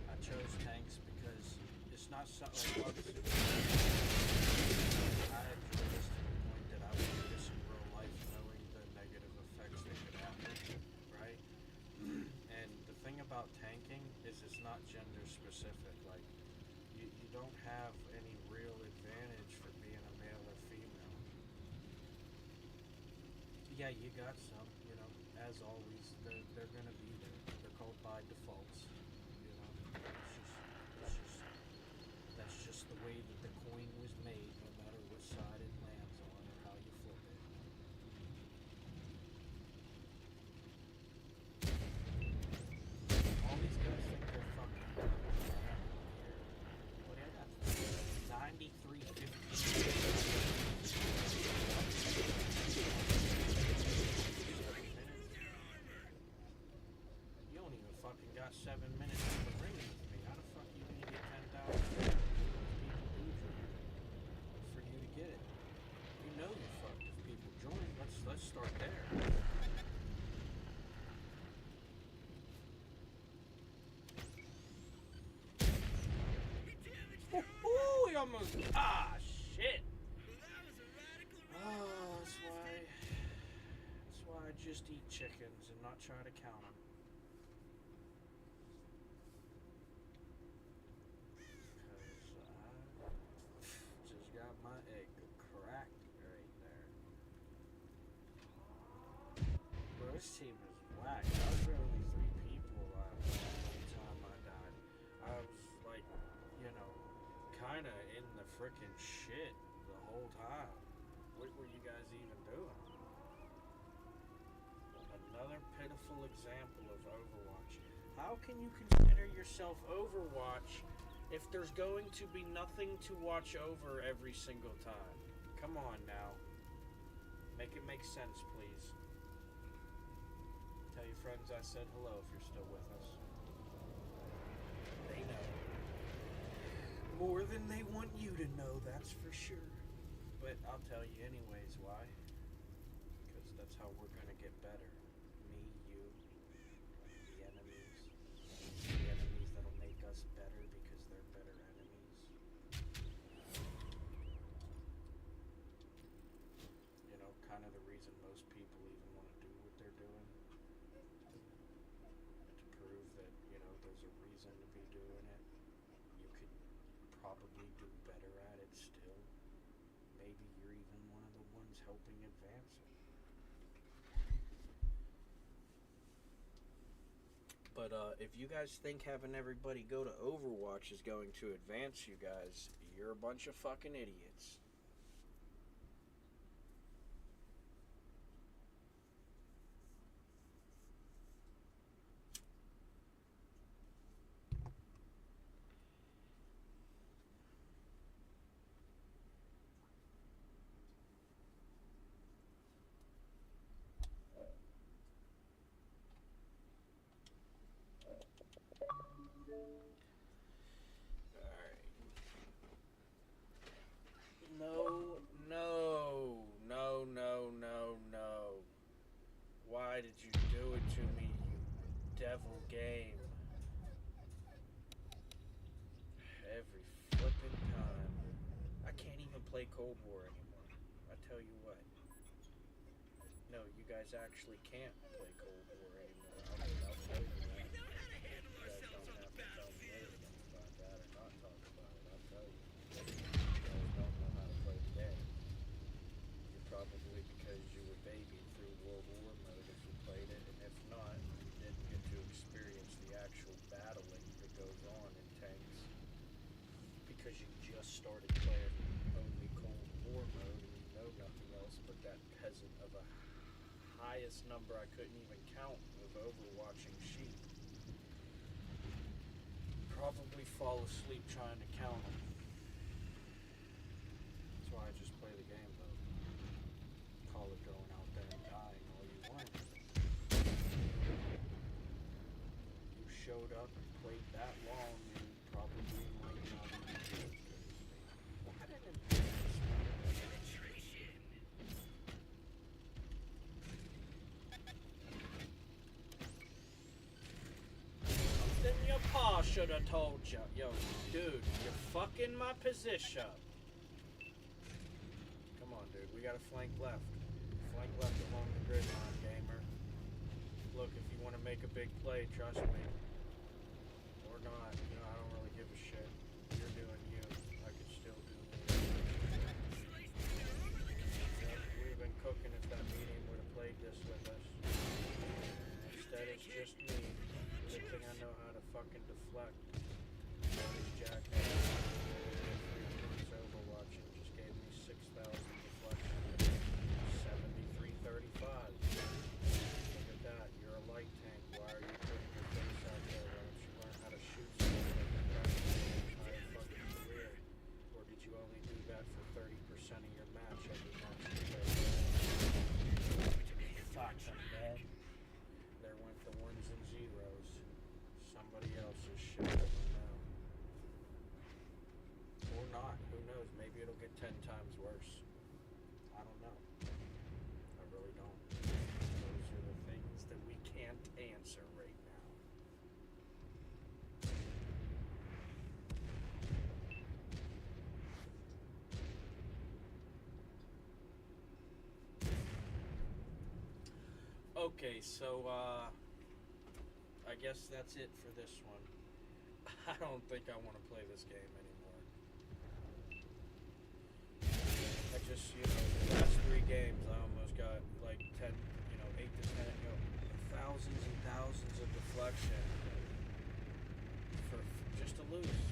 I chose tanks because it's not something like obviously. I enjoy this to the point that I would do this in real life, knowing the negative effects that could happen, right? And the thing about tanking is it's not gender specific. Like, you don't have any real advantage for being a male or female. Yeah, you got some, you know, as always, they're gonna be there. They're called by defaults, you know. That's just the way that the coin was made, no matter what side it lands on or how you flip it. All these guys think they're fucking here. What do I got? 93.50. You don't even fucking got 7 minutes in the ring with me. How the fuck you gonna get 10,000? People do join for you to get it. You know you're fucked if people join. Let's start there. We damaged their armor. Ooh, he almost. Ah, shit. Well, that was a radical Oh, that's why I just eat chickens and not try to count them. Just got my egg cracked right there. Bro, this team is whack. I was only 3 people the whole time I died. I was like, you know, kinda in the frickin' shit the whole time. What were you guys even doing? Another pitiful example of Overwatch. How can you consider yourself Overwatch if there's going to be nothing to watch over every single time? Come on now. Make it make sense, please. Tell your friends I said hello if you're still with us. They know. More than they want you to know, that's for sure. But I'll tell you anyways why. Because that's how we're going to get better. Me, you, the enemies. The enemies that'll make us better because they're better enemies. You know, kind of the reason most people even want to do what they're doing. To prove that, you know, there's a reason to be doing it. You could probably do better at it still. Maybe you're even one of the ones helping advance it. But if you guys think having everybody go to Overwatch is going to advance you guys, you're a bunch of fucking idiots. Alright. No. Why did you do it to me, you devil game? Every flippin' time. I can't even play Cold War anymore. I tell you what. No, you guys actually can't play Cold War anymore. I'll tell you We that. know how to handle You guys ourselves don't on the have to tell me battlefield. anything about that or not talk about it. I'll tell you. You guys don't know how to play the game. You're probably because you were babied through World War mode if you played it, and if not, you didn't get to experience the actual battling that goes on in tanks because you just started playing only Cold War mode and you know nothing else but that peasant of a highest number I couldn't even count of overwatching sheep. probably fall asleep trying to count them. That's why I just play the game, though. Call it going out there and dying all you want. You showed up and played that long, you probably might not even do it. Why didn't it do this? Penetration. Something your pa should have told you. Yo, dude, you're fucking my position. Come on, dude. We got to flank left. Flank left along the grid line, gamer. Look, if you want to make a big play, trust me. Or not. You know, I don't really give a shit. You're doing you. I could still do me. Sliced through their armor like a pizza. Yep, we'd have been cooking if that medium would have played this with us. Instead, it's just me. Good thing I know how to fucking deflect. All these jackasses. It's Overwatch and just gave me 6,000 deflection. 7335. Look at that. You're a light tank. Why are you putting your face out there? Why don't you learn how to shoot something like you practiced your entire fucking career? Or did you only do that for 30% of your match every match you played? Fuck, I'm dead. There went the ones and zeros. Somebody else's shit now. Or not. Who knows? Maybe it'll get 10 times worse. I don't know. I really don't. Those are the things that we can't answer right now. Okay, so I guess that's it for this one. I don't think I want to play this game anymore. I just, you know, the last 3 games I almost got like 10, 8 to 10, thousands and thousands of deflection for just to lose.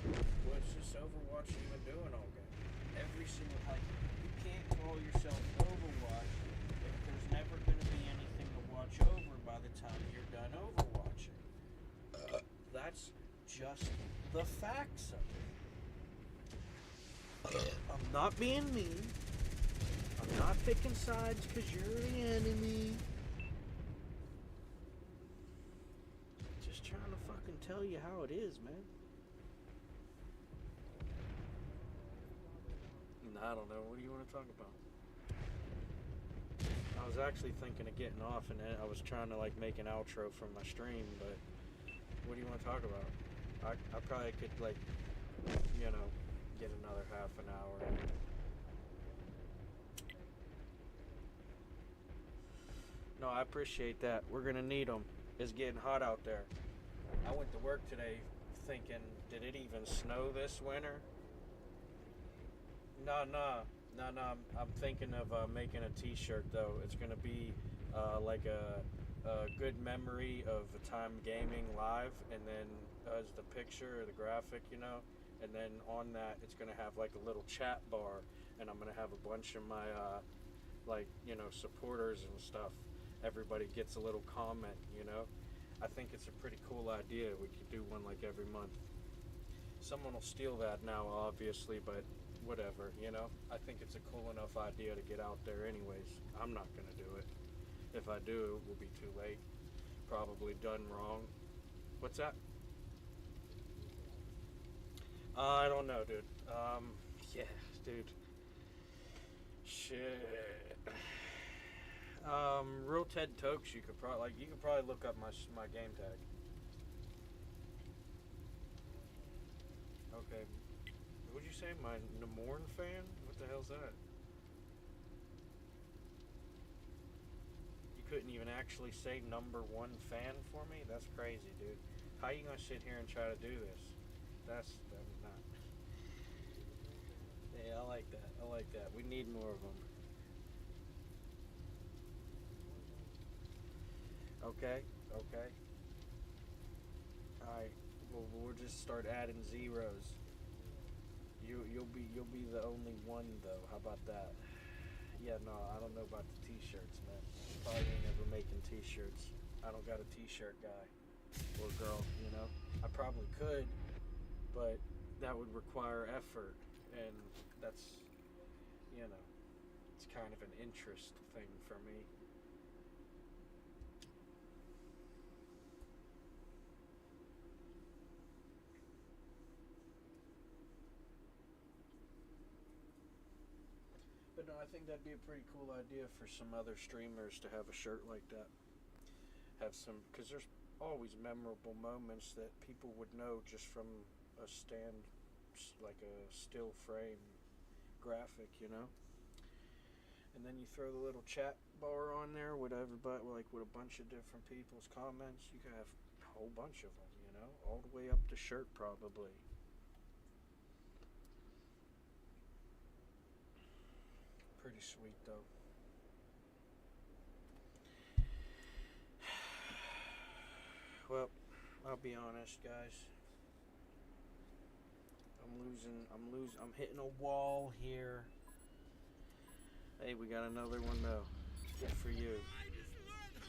What's this Overwatch you been doing all game? Every single, like, you can't call yourself Overwatch if there's never going to be anything to watch over by the time you're done overwatching. That's just the facts of it. I'm not being mean. I'm not picking sides because you're the enemy. Just trying to fucking tell you how it is, man. I don't know. What do you want to talk about? I was actually thinking of getting off, and I was trying to like make an outro from my stream, but what do you want to talk about? I probably could like, get another half an hour. No, I appreciate that. We're gonna need them. It's getting hot out there. I went to work today thinking, did it even snow this winter? No. I'm thinking of making a T-shirt though. It's gonna be like a good memory of a time gaming live, and then as the picture or the graphic, and then on that it's gonna have like a little chat bar, and I'm gonna have a bunch of my supporters and stuff. Everybody gets a little comment. I think it's a pretty cool idea. We could do one like every month. Someone will steal that now, obviously, but whatever, I think it's a cool enough idea to get out there anyways. I'm not going to do it. If I do, it will be too late. Probably done wrong. What's that? I don't know, dude. Yeah, dude. Shit. Real Ted Tokes, you could probably look up my game tag. Okay. What'd you say? My Namorn fan? What the hell's that? You couldn't even actually say number 1 fan for me? That's crazy, dude. How you gonna sit here and try to do this? That's not. Yeah, I like that. We need more of them. Okay. Alright. Well, we'll just start adding zeros. You'll be the only one though. How about that? Yeah, no, I don't know about the T-shirts, man. Probably ain't ever making T-shirts. I don't got a T-shirt guy or girl. I probably could. but that would require effort, and that's, it's kind of an interest thing for me. But no, I think that'd be a pretty cool idea for some other streamers to have a shirt like that. Have some, because there's always memorable moments that people would know just from a like a still frame graphic, And then you throw the little chat bar on there with everybody, like with a bunch of different people's comments. You could have a whole bunch of them, all the way up to shirt probably. Pretty sweet though. Well, I'll be honest, guys. I'm hitting a wall here. Hey, we got another one though. Good for you.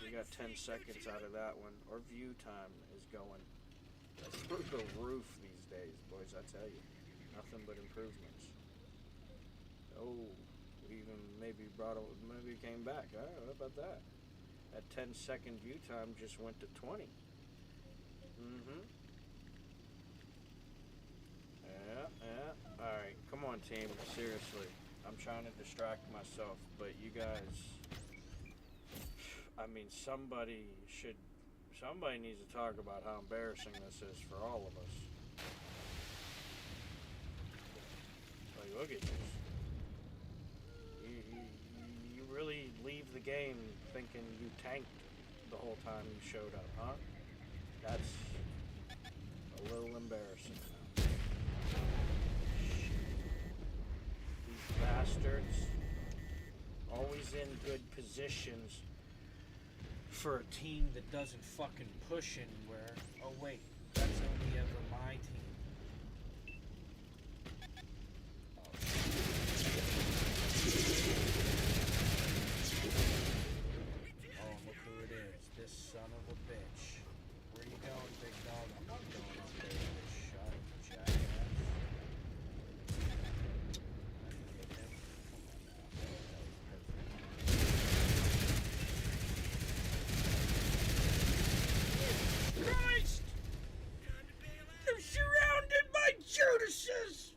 We got 10 seconds out of that one. Our view time is going through the roof these days, boys, I tell you. Nothing but improvements. Oh, we even maybe came back. I don't know about that. That 10-second view time just went to 20. Yeah. Alright, come on, team. Seriously. I'm trying to distract myself, but you guys... somebody needs to talk about how embarrassing this is for all of us. Like, look at this. You really leave the game thinking you tanked the whole time you showed up, huh? That's a little embarrassing. These bastards, always in good positions for a team that doesn't fucking push anywhere. Oh wait, that's only ever my team. Oh, look who it is. This son of a bitch. Where you going, big dog? I'm not going up there with this shot, jackass. Christ! I'm surrounded by Judases!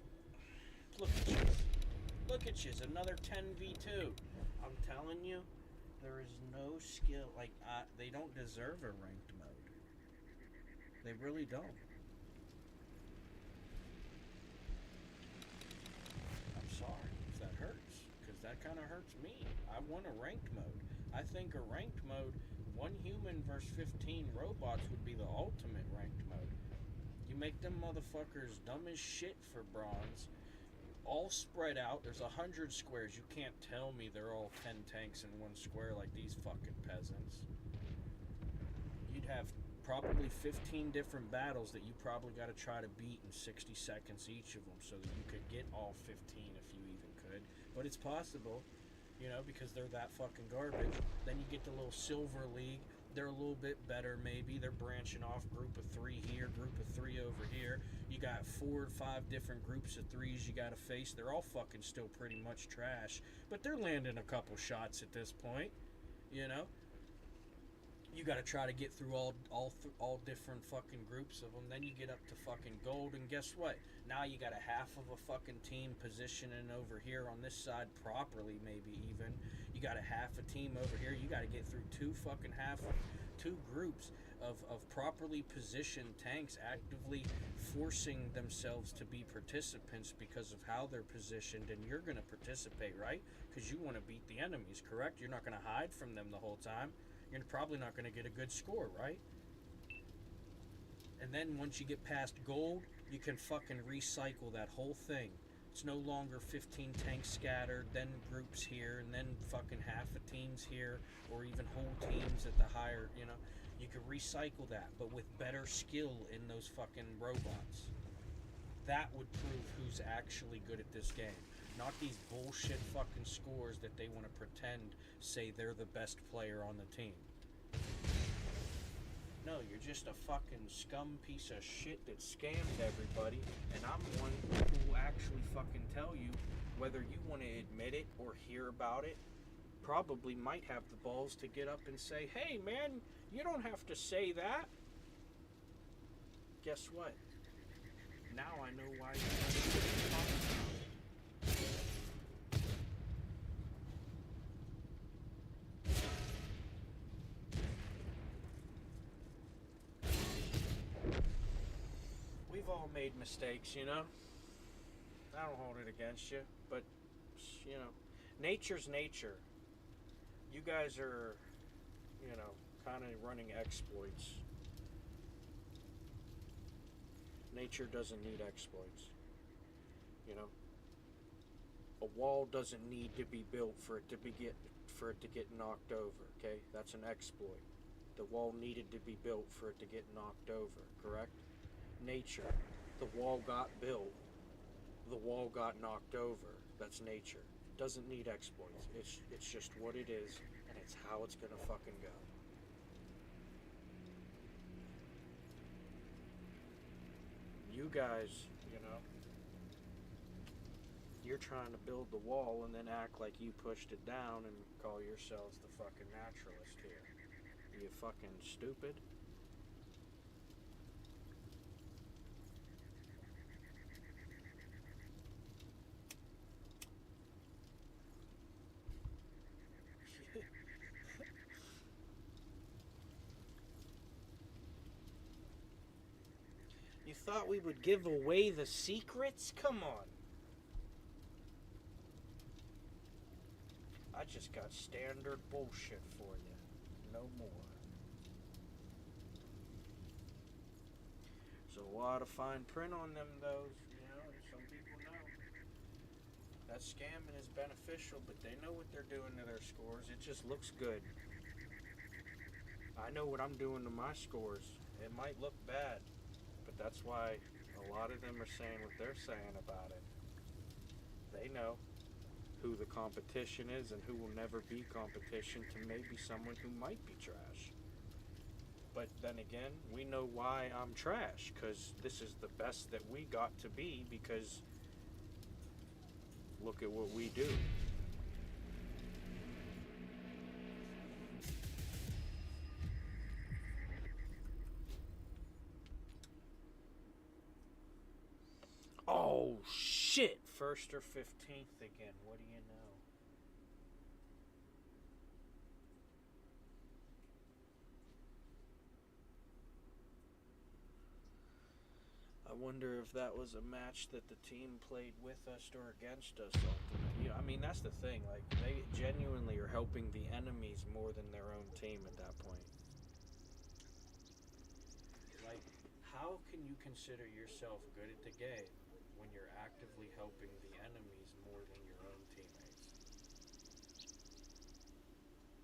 Look at you. Another 10v2. I'm telling you, there is no skill. Like, they don't deserve a ranked mode. They really don't. I'm sorry if that hurts, because that kind of hurts me. I want a ranked mode. I think a ranked mode, 1 human versus 15 robots would be the ultimate ranked mode. You make them motherfuckers dumb as shit for bronze, all spread out. There's 100 squares. You can't tell me they're all 10 tanks in one square like these fucking peasants. You'd have probably 15 different battles that you probably got to try to beat in 60 seconds each of them so that you could get all 15 if you even could. But it's possible, because they're that fucking garbage. Then you get the little Silver League. They're a little bit better, maybe. They're branching off, group of 3 here, group of 3 over here. You got 4 or 5 different groups of 3s you got to face. They're all fucking still pretty much trash, but they're landing a couple shots at this point, You got to try to get through all different fucking groups of them. Then you get up to fucking gold, and guess what? Now you got a half of a fucking team positioning over here on this side properly, maybe even. You got a half a team over here. You got to get through 2 groups of properly positioned tanks actively forcing themselves to be participants because of how they're positioned, and you're going to participate, right? Because you want to beat the enemies, correct? You're not going to hide from them the whole time. You're probably not going to get a good score, right? And then once you get past gold, you can fucking recycle that whole thing. It's no longer 15 tanks scattered, then groups here, and then fucking half of teams here, or even whole teams at the higher, You can recycle that, but with better skill in those fucking robots. That would prove who's actually good at this game. Not these bullshit fucking scores that they want to pretend say they're the best player on the team. No, you're just a fucking scum piece of shit that scammed everybody, and I'm one who will actually fucking tell you whether you want to admit it or hear about it. Probably might have the balls to get up and say, hey man, you don't have to say that. Guess what? Now I know why you don't talk about it. We've all made mistakes, you know? I don't hold it against you, but, you know, nature's nature. You guys are, you know, kind of running exploits. Nature doesn't need exploits. You know? A wall doesn't need to be built for it to get knocked over, okay? That's an exploit. The wall needed to be built for it to get knocked over, correct? Nature. The wall got built. The wall got knocked over. That's nature. Doesn't need exploits. It's just what it is, and it's how it's gonna fucking go. You guys, you know, you're trying to build the wall and then act like you pushed it down and call yourselves the fucking naturalist here. Are you fucking stupid? You thought we would give away the secrets? Come on. I just got standard bullshit for you. No more. There's a lot of fine print on them, though. You know, some people know. That scamming is beneficial, but they know what they're doing to their scores. It just looks good. I know what I'm doing to my scores. It might look bad, but that's why a lot of them are saying what they're saying about it. They know who the competition is and who will never be competition to maybe someone who might be trash. But then again, we know why I'm trash, because this is the best that we got to be, because look at what we do. Oh shit! 1st or 15th again. What do you know? I wonder if that was a match that the team played with us or against us ultimately. I mean, that's the thing. Like, they genuinely are helping the enemies more than their own team at that point. Like, how can you consider yourself good at the game when you're actively helping the enemies more than your own teammates?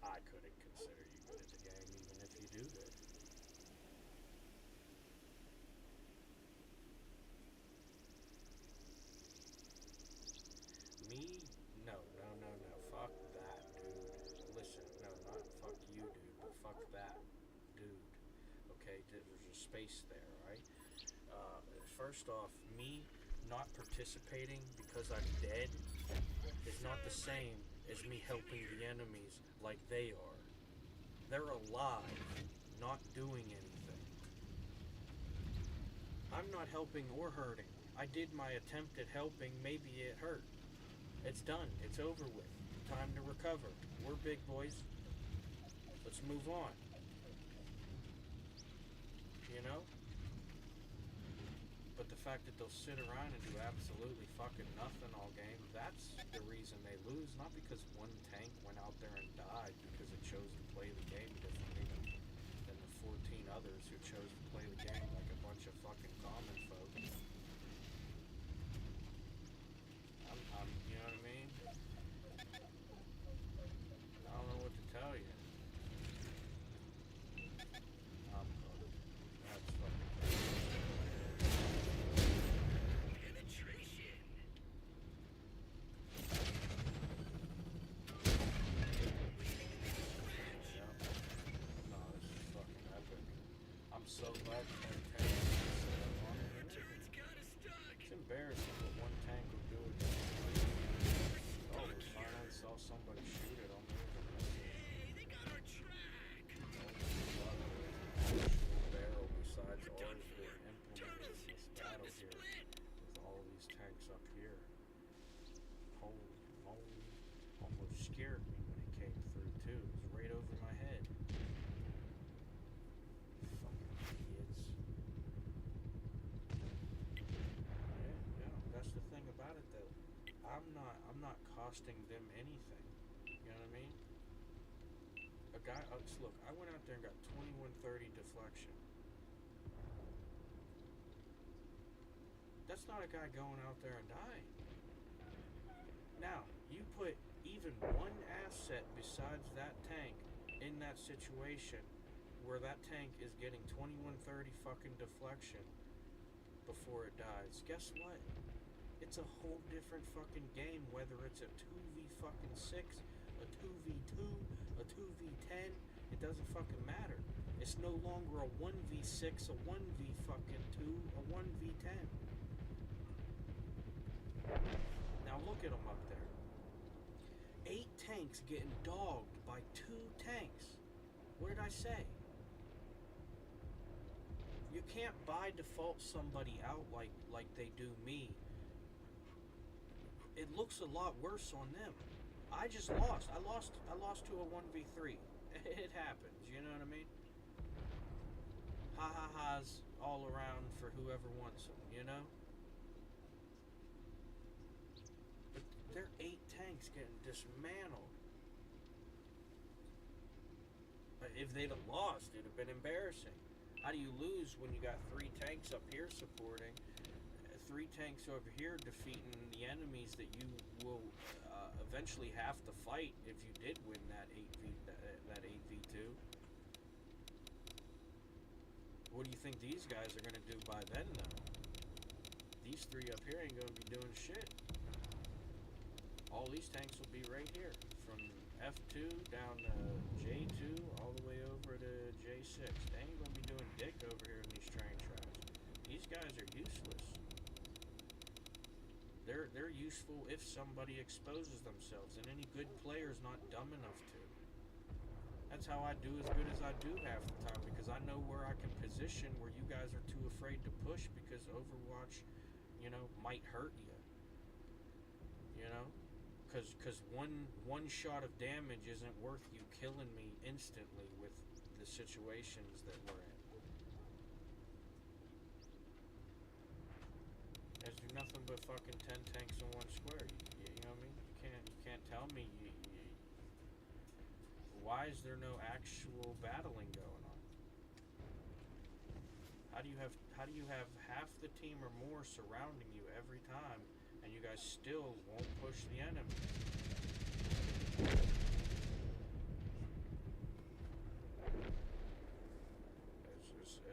I couldn't consider you good at the game even if you do good. Me? No. Fuck that, dude. Listen, no, not fuck you, dude, but fuck that, dude. Okay, there's a space there, right? First off, me not participating because I'm dead is not the same as me helping the enemies like they are. They're alive, not doing anything. I'm not helping or hurting. I did my attempt at helping, maybe it hurt. It's done. It's over with. Time to recover. We're big boys. Let's move on. You know? But the fact that they'll sit around and do absolutely fucking nothing all game, that's the reason they lose. Not because one tank went out there and died because it chose to play the game differently than the 14 others who chose to play the game like a bunch of fucking common folk. You know what I mean? I don't know what to tell you. That's fucking Penetration. yeah. No, this is fucking epic. all 10 tanks set up on it. And Turret's kinda stuck. it's embarrassing what one tank will do it. Oh, we finally saw somebody shoot it on the Hey, they got our track. actual barrel besides ours being implemented in this battle here with all these tanks up here. Holy moly. Almost scared me when it came through too. It was right over my head. Fucking idiots. Yeah, that's the thing about it though. I'm not costing them anything. You know what I mean? A guy, look, I went out there and got 2130 deflection. That's not a guy going out there and dying. Now, you put even one asset besides that tank in that situation where that tank is getting 2130 fucking deflection before it dies. Guess what? It's a whole different fucking game, whether it's a 2v fucking 6, a 2v2, a 2v10, it doesn't fucking matter. It's no longer a 1v6, a 1v fucking 2, a 1v10. Now look at them up there. 8 tanks getting dogged by 2 tanks. What did I say? You can't by default somebody out like they do me. It looks a lot worse on them. I just lost. I lost to a 1v3. It happens, you know what I mean? Ha ha ha's all around for whoever wants them, you know? But they're 8 tanks getting dismantled. If they'd have lost, it'd have been embarrassing. How do you lose when you got 3 tanks up here supporting, 3 tanks over here defeating the enemies that you will eventually have to fight if you did win that 8v2? What do you think these guys are going to do by then, though? These 3 up here ain't going to be doing shit. All these tanks will be right here, from F2 down to J2 all the way over to J6. They ain't going to be doing dick over here in these train tracks. These guys are useless. They're useful if somebody exposes themselves, and any good player's not dumb enough to. That's how I do as good as I do half the time, because I know where I can position where you guys are too afraid to push, because Overwatch, you know, might hurt you. You know? Because one shot of damage isn't worth you killing me instantly with the situations that we're in. There's nothing but fucking 10 tanks in one square. You know what I mean? You can't tell me why is there no actual battling going on? How do you have half the team or more surrounding you every time, and you guys still won't push the enemy?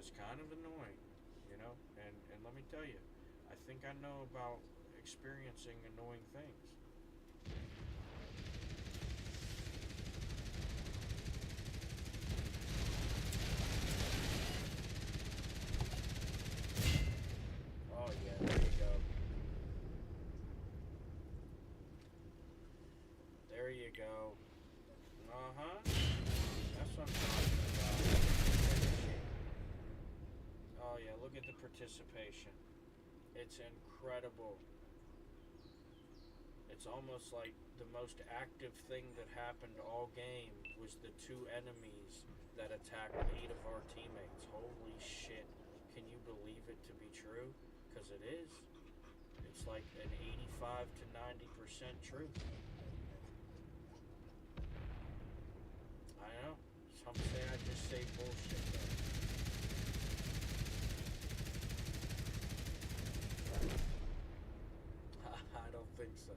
It's kind of annoying, you know? And let me tell you, I think I know about experiencing annoying things. Oh yeah, there you go. There you go. Uh-huh. That's what I'm talking about. Oh yeah, look at the participation. It's incredible. It's almost like the most active thing that happened all game was the 2 enemies that attacked 8 of our teammates. Holy shit. Can you believe it to be true? Because it is. It's like an 85 to 90% truth. I know. Some say I just say bullshit though. I don't think so.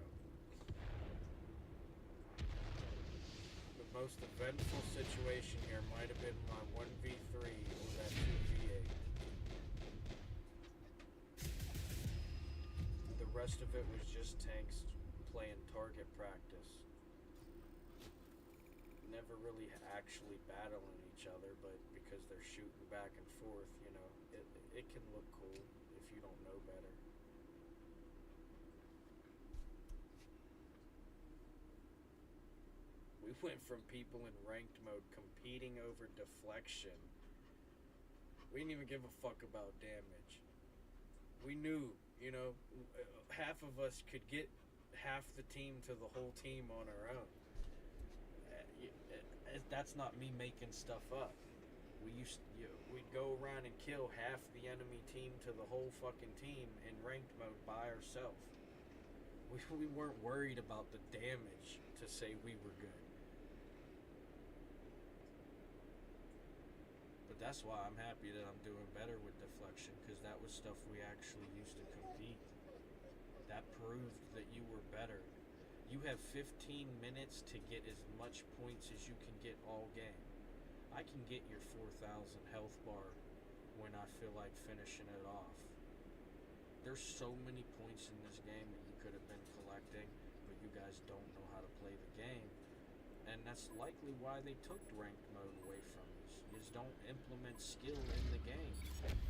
The most eventful situation here might have been my 1v3 or that 2v8. The rest of it was just tanks playing target practice. Never really actually battling each other, but because they're shooting back and forth, you know. it can look cool if you don't know better. We went from people in ranked mode competing over deflection. We didn't even give a fuck about damage. We knew, you know, half of us could get half the team to the whole team on our own. That's not me making stuff up. We'd go around and kill half the enemy team to the whole fucking team in ranked mode by ourselves. We weren't worried about the damage to say we were good. But that's why I'm happy that I'm doing better with deflection, because that was stuff we actually used to compete. That proved that you were better. You have 15 minutes to get as much points as you can get all game. I can get your 4,000 health bar when I feel like finishing it off. There's so many points in this game that you could have been collecting, but you guys don't know how to play the game. And that's likely why they took ranked mode away from us. You just don't implement skill in the game.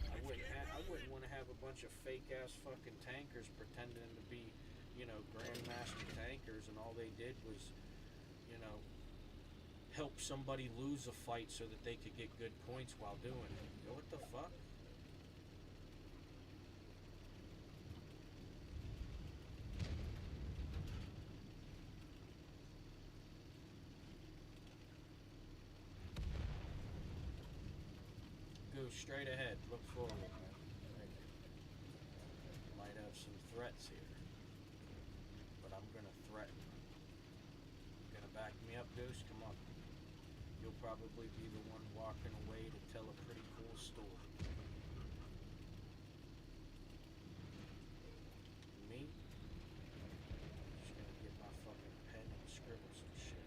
I wouldn't want to have a bunch of fake ass fucking tankers pretending to be, you know, grandmaster tankers, and all they did was, you know, help somebody lose a fight so that they could get good points while doing it. You know what the fuck? Go straight ahead. Look forward, man. Might have some threats here, but I'm gonna threaten. You gonna back me up, Goose? Come on. You'll probably be the one walking away to tell a pretty cool story. Me? Just gonna get my fucking pen and scribble some shit.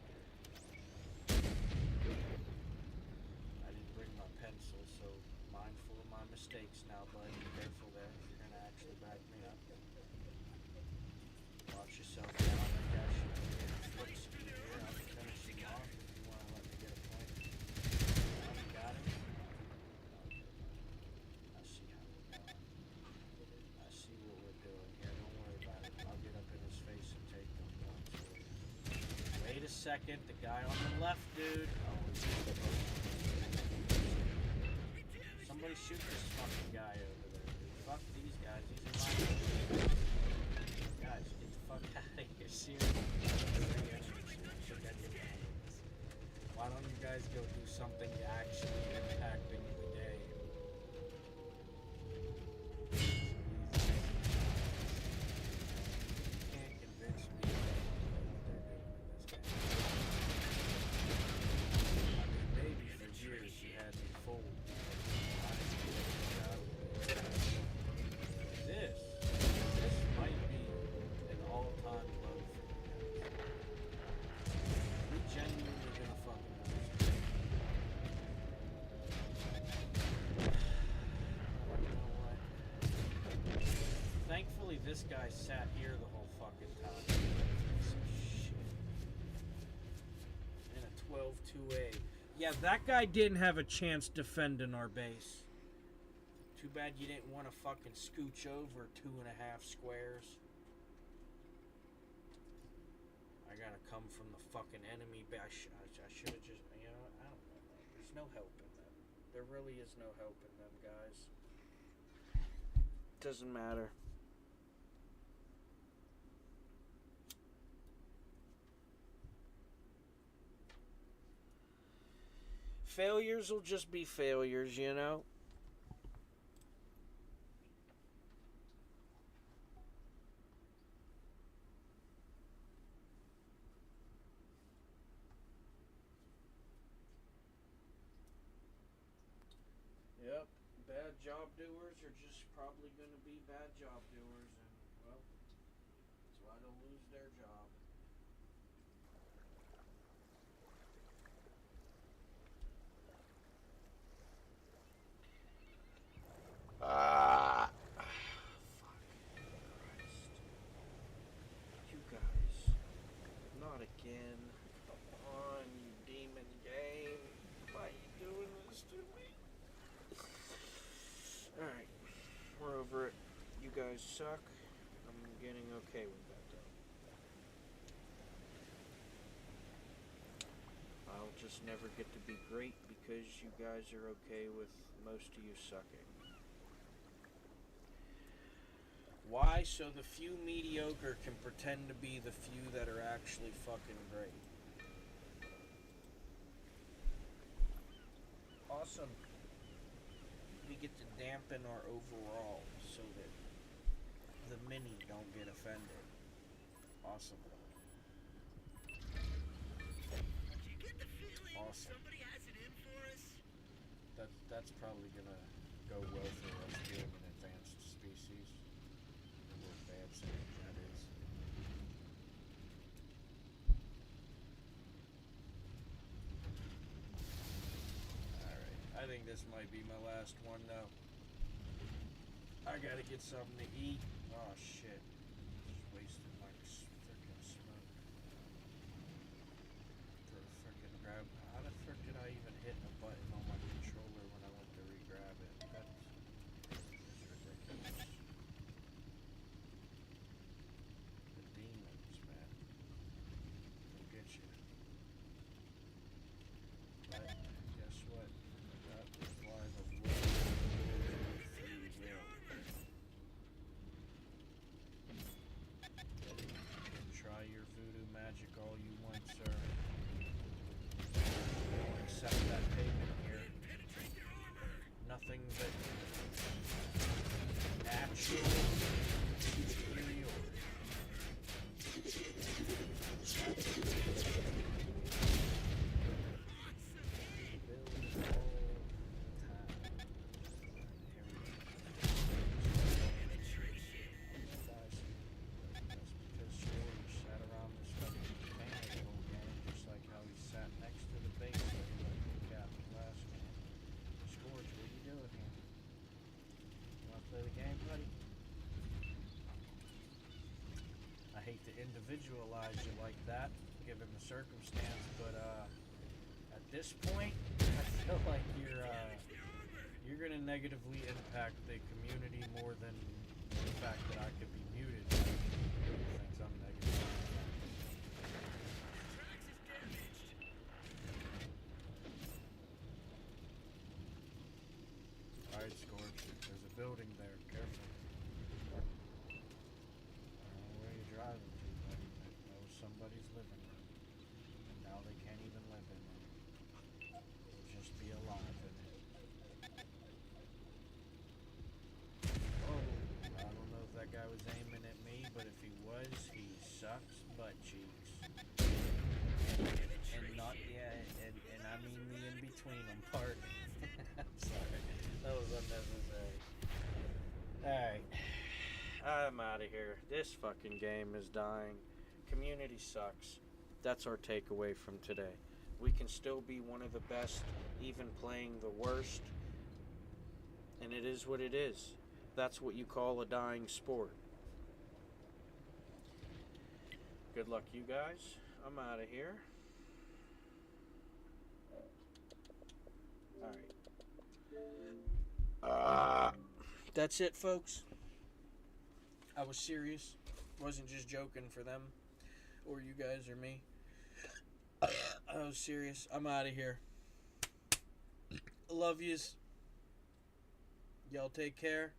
I didn't bring my pencil, so mindful of my mistakes now, bud. Be careful there. You're gonna actually back me up. Watch yourself down. I got you. Flip speed here. I'll finish him off if you want to let me get a point. Oh, you got him? I see how we're going. I see what we're doing here. Don't worry about it. I'll get up in his face and take them points. Wait a second. The guy on the left, dude. Oh, somebody shoot this fucking guy over there, dude. Fuck these guys. These are my guys. Get the fuck out of here. Seriously. Why don't you guys go do something actually impacting the game? You can't convince me of what they're doing in this game. I mean, maybe for years you had me fooled. This might be an all-time low for you guys. You're genuinely gonna fucking lose. You know what? Thankfully, this guy sat here the whole fucking time. Some shit. In a 12-2A. Yeah, that guy didn't have a chance defending our base. Too bad you didn't want to fucking scooch over 2.5 squares. I gotta come from the fucking enemy. I should have just, you know, I don't know. There's no helping them. There really is no helping them, guys. Doesn't matter. Failures will just be failures, you know? Yep, bad job doers are just probably going to be bad job doers, and, well, that's why they'll lose their job. Fucking Christ. You guys. Not again. Come on, you demon game. Why are you doing this to me? Alright. guys suck. I'm getting okay with that though. I'll just never get to be great because you guys are okay with most of you sucking. Why? So the few mediocre can pretend to be the few that are actually fucking great. Awesome. We get to dampen our overall so that the mini don't get offended. Awesome. Do you get the feeling Awesome. somebody has it in for us? That's probably gonna go well for us being an advanced species. We're advancing, that is. Alright, I think this might be my last one though. I gotta get something to eat. Oh shit. Just wasted my frickin' smoke. For a frickin' grab. How the frick did I even hit a button on my controller when I went to re-grab it? That is ridiculous. The demons, man. They'll get you. But guess what? That is why the world is free will. Try your voodoo magic all you want, sir. Don't accept that payment here. Penetrate their armor. Nothing but natural superiority. Build all the time. Here we go. Penetration. That's because George sat around this fucking container the whole game, just like how he sat next to the base that he let the captain last game. Scourge, what are you doing here? You wanna play the game, buddy? I hate to individualize you like that, given the circumstance, but at this point, I feel like you're gonna negatively impact the community more than the fact that I could be muted. Thinks I'm negatively impacted. Trax is damaged. Alright, Scourge, there's a building there. Careful. I don't know where you're driving to, buddy, but that was somebody's living room. And now they can't even live in it. They'll just be alive in it. Oh, I don't know if that guy was aiming at me, but if he was, he sucks butt cheeks. And not, yeah, and I mean the in-between them part. I'm sorry. That was unnecessary. Alright. I'm out of here. This fucking game is dying. Community sucks. That's our takeaway from today. We can still be one of the best, even playing the worst. And it is what it is. That's what you call a dying sport. Good luck, you guys. I'm out of here. Alright. That's it, folks. I was serious. Wasn't just joking for them. Or you guys or me. I was serious. I'm out of here. Love yous. Y'all take care.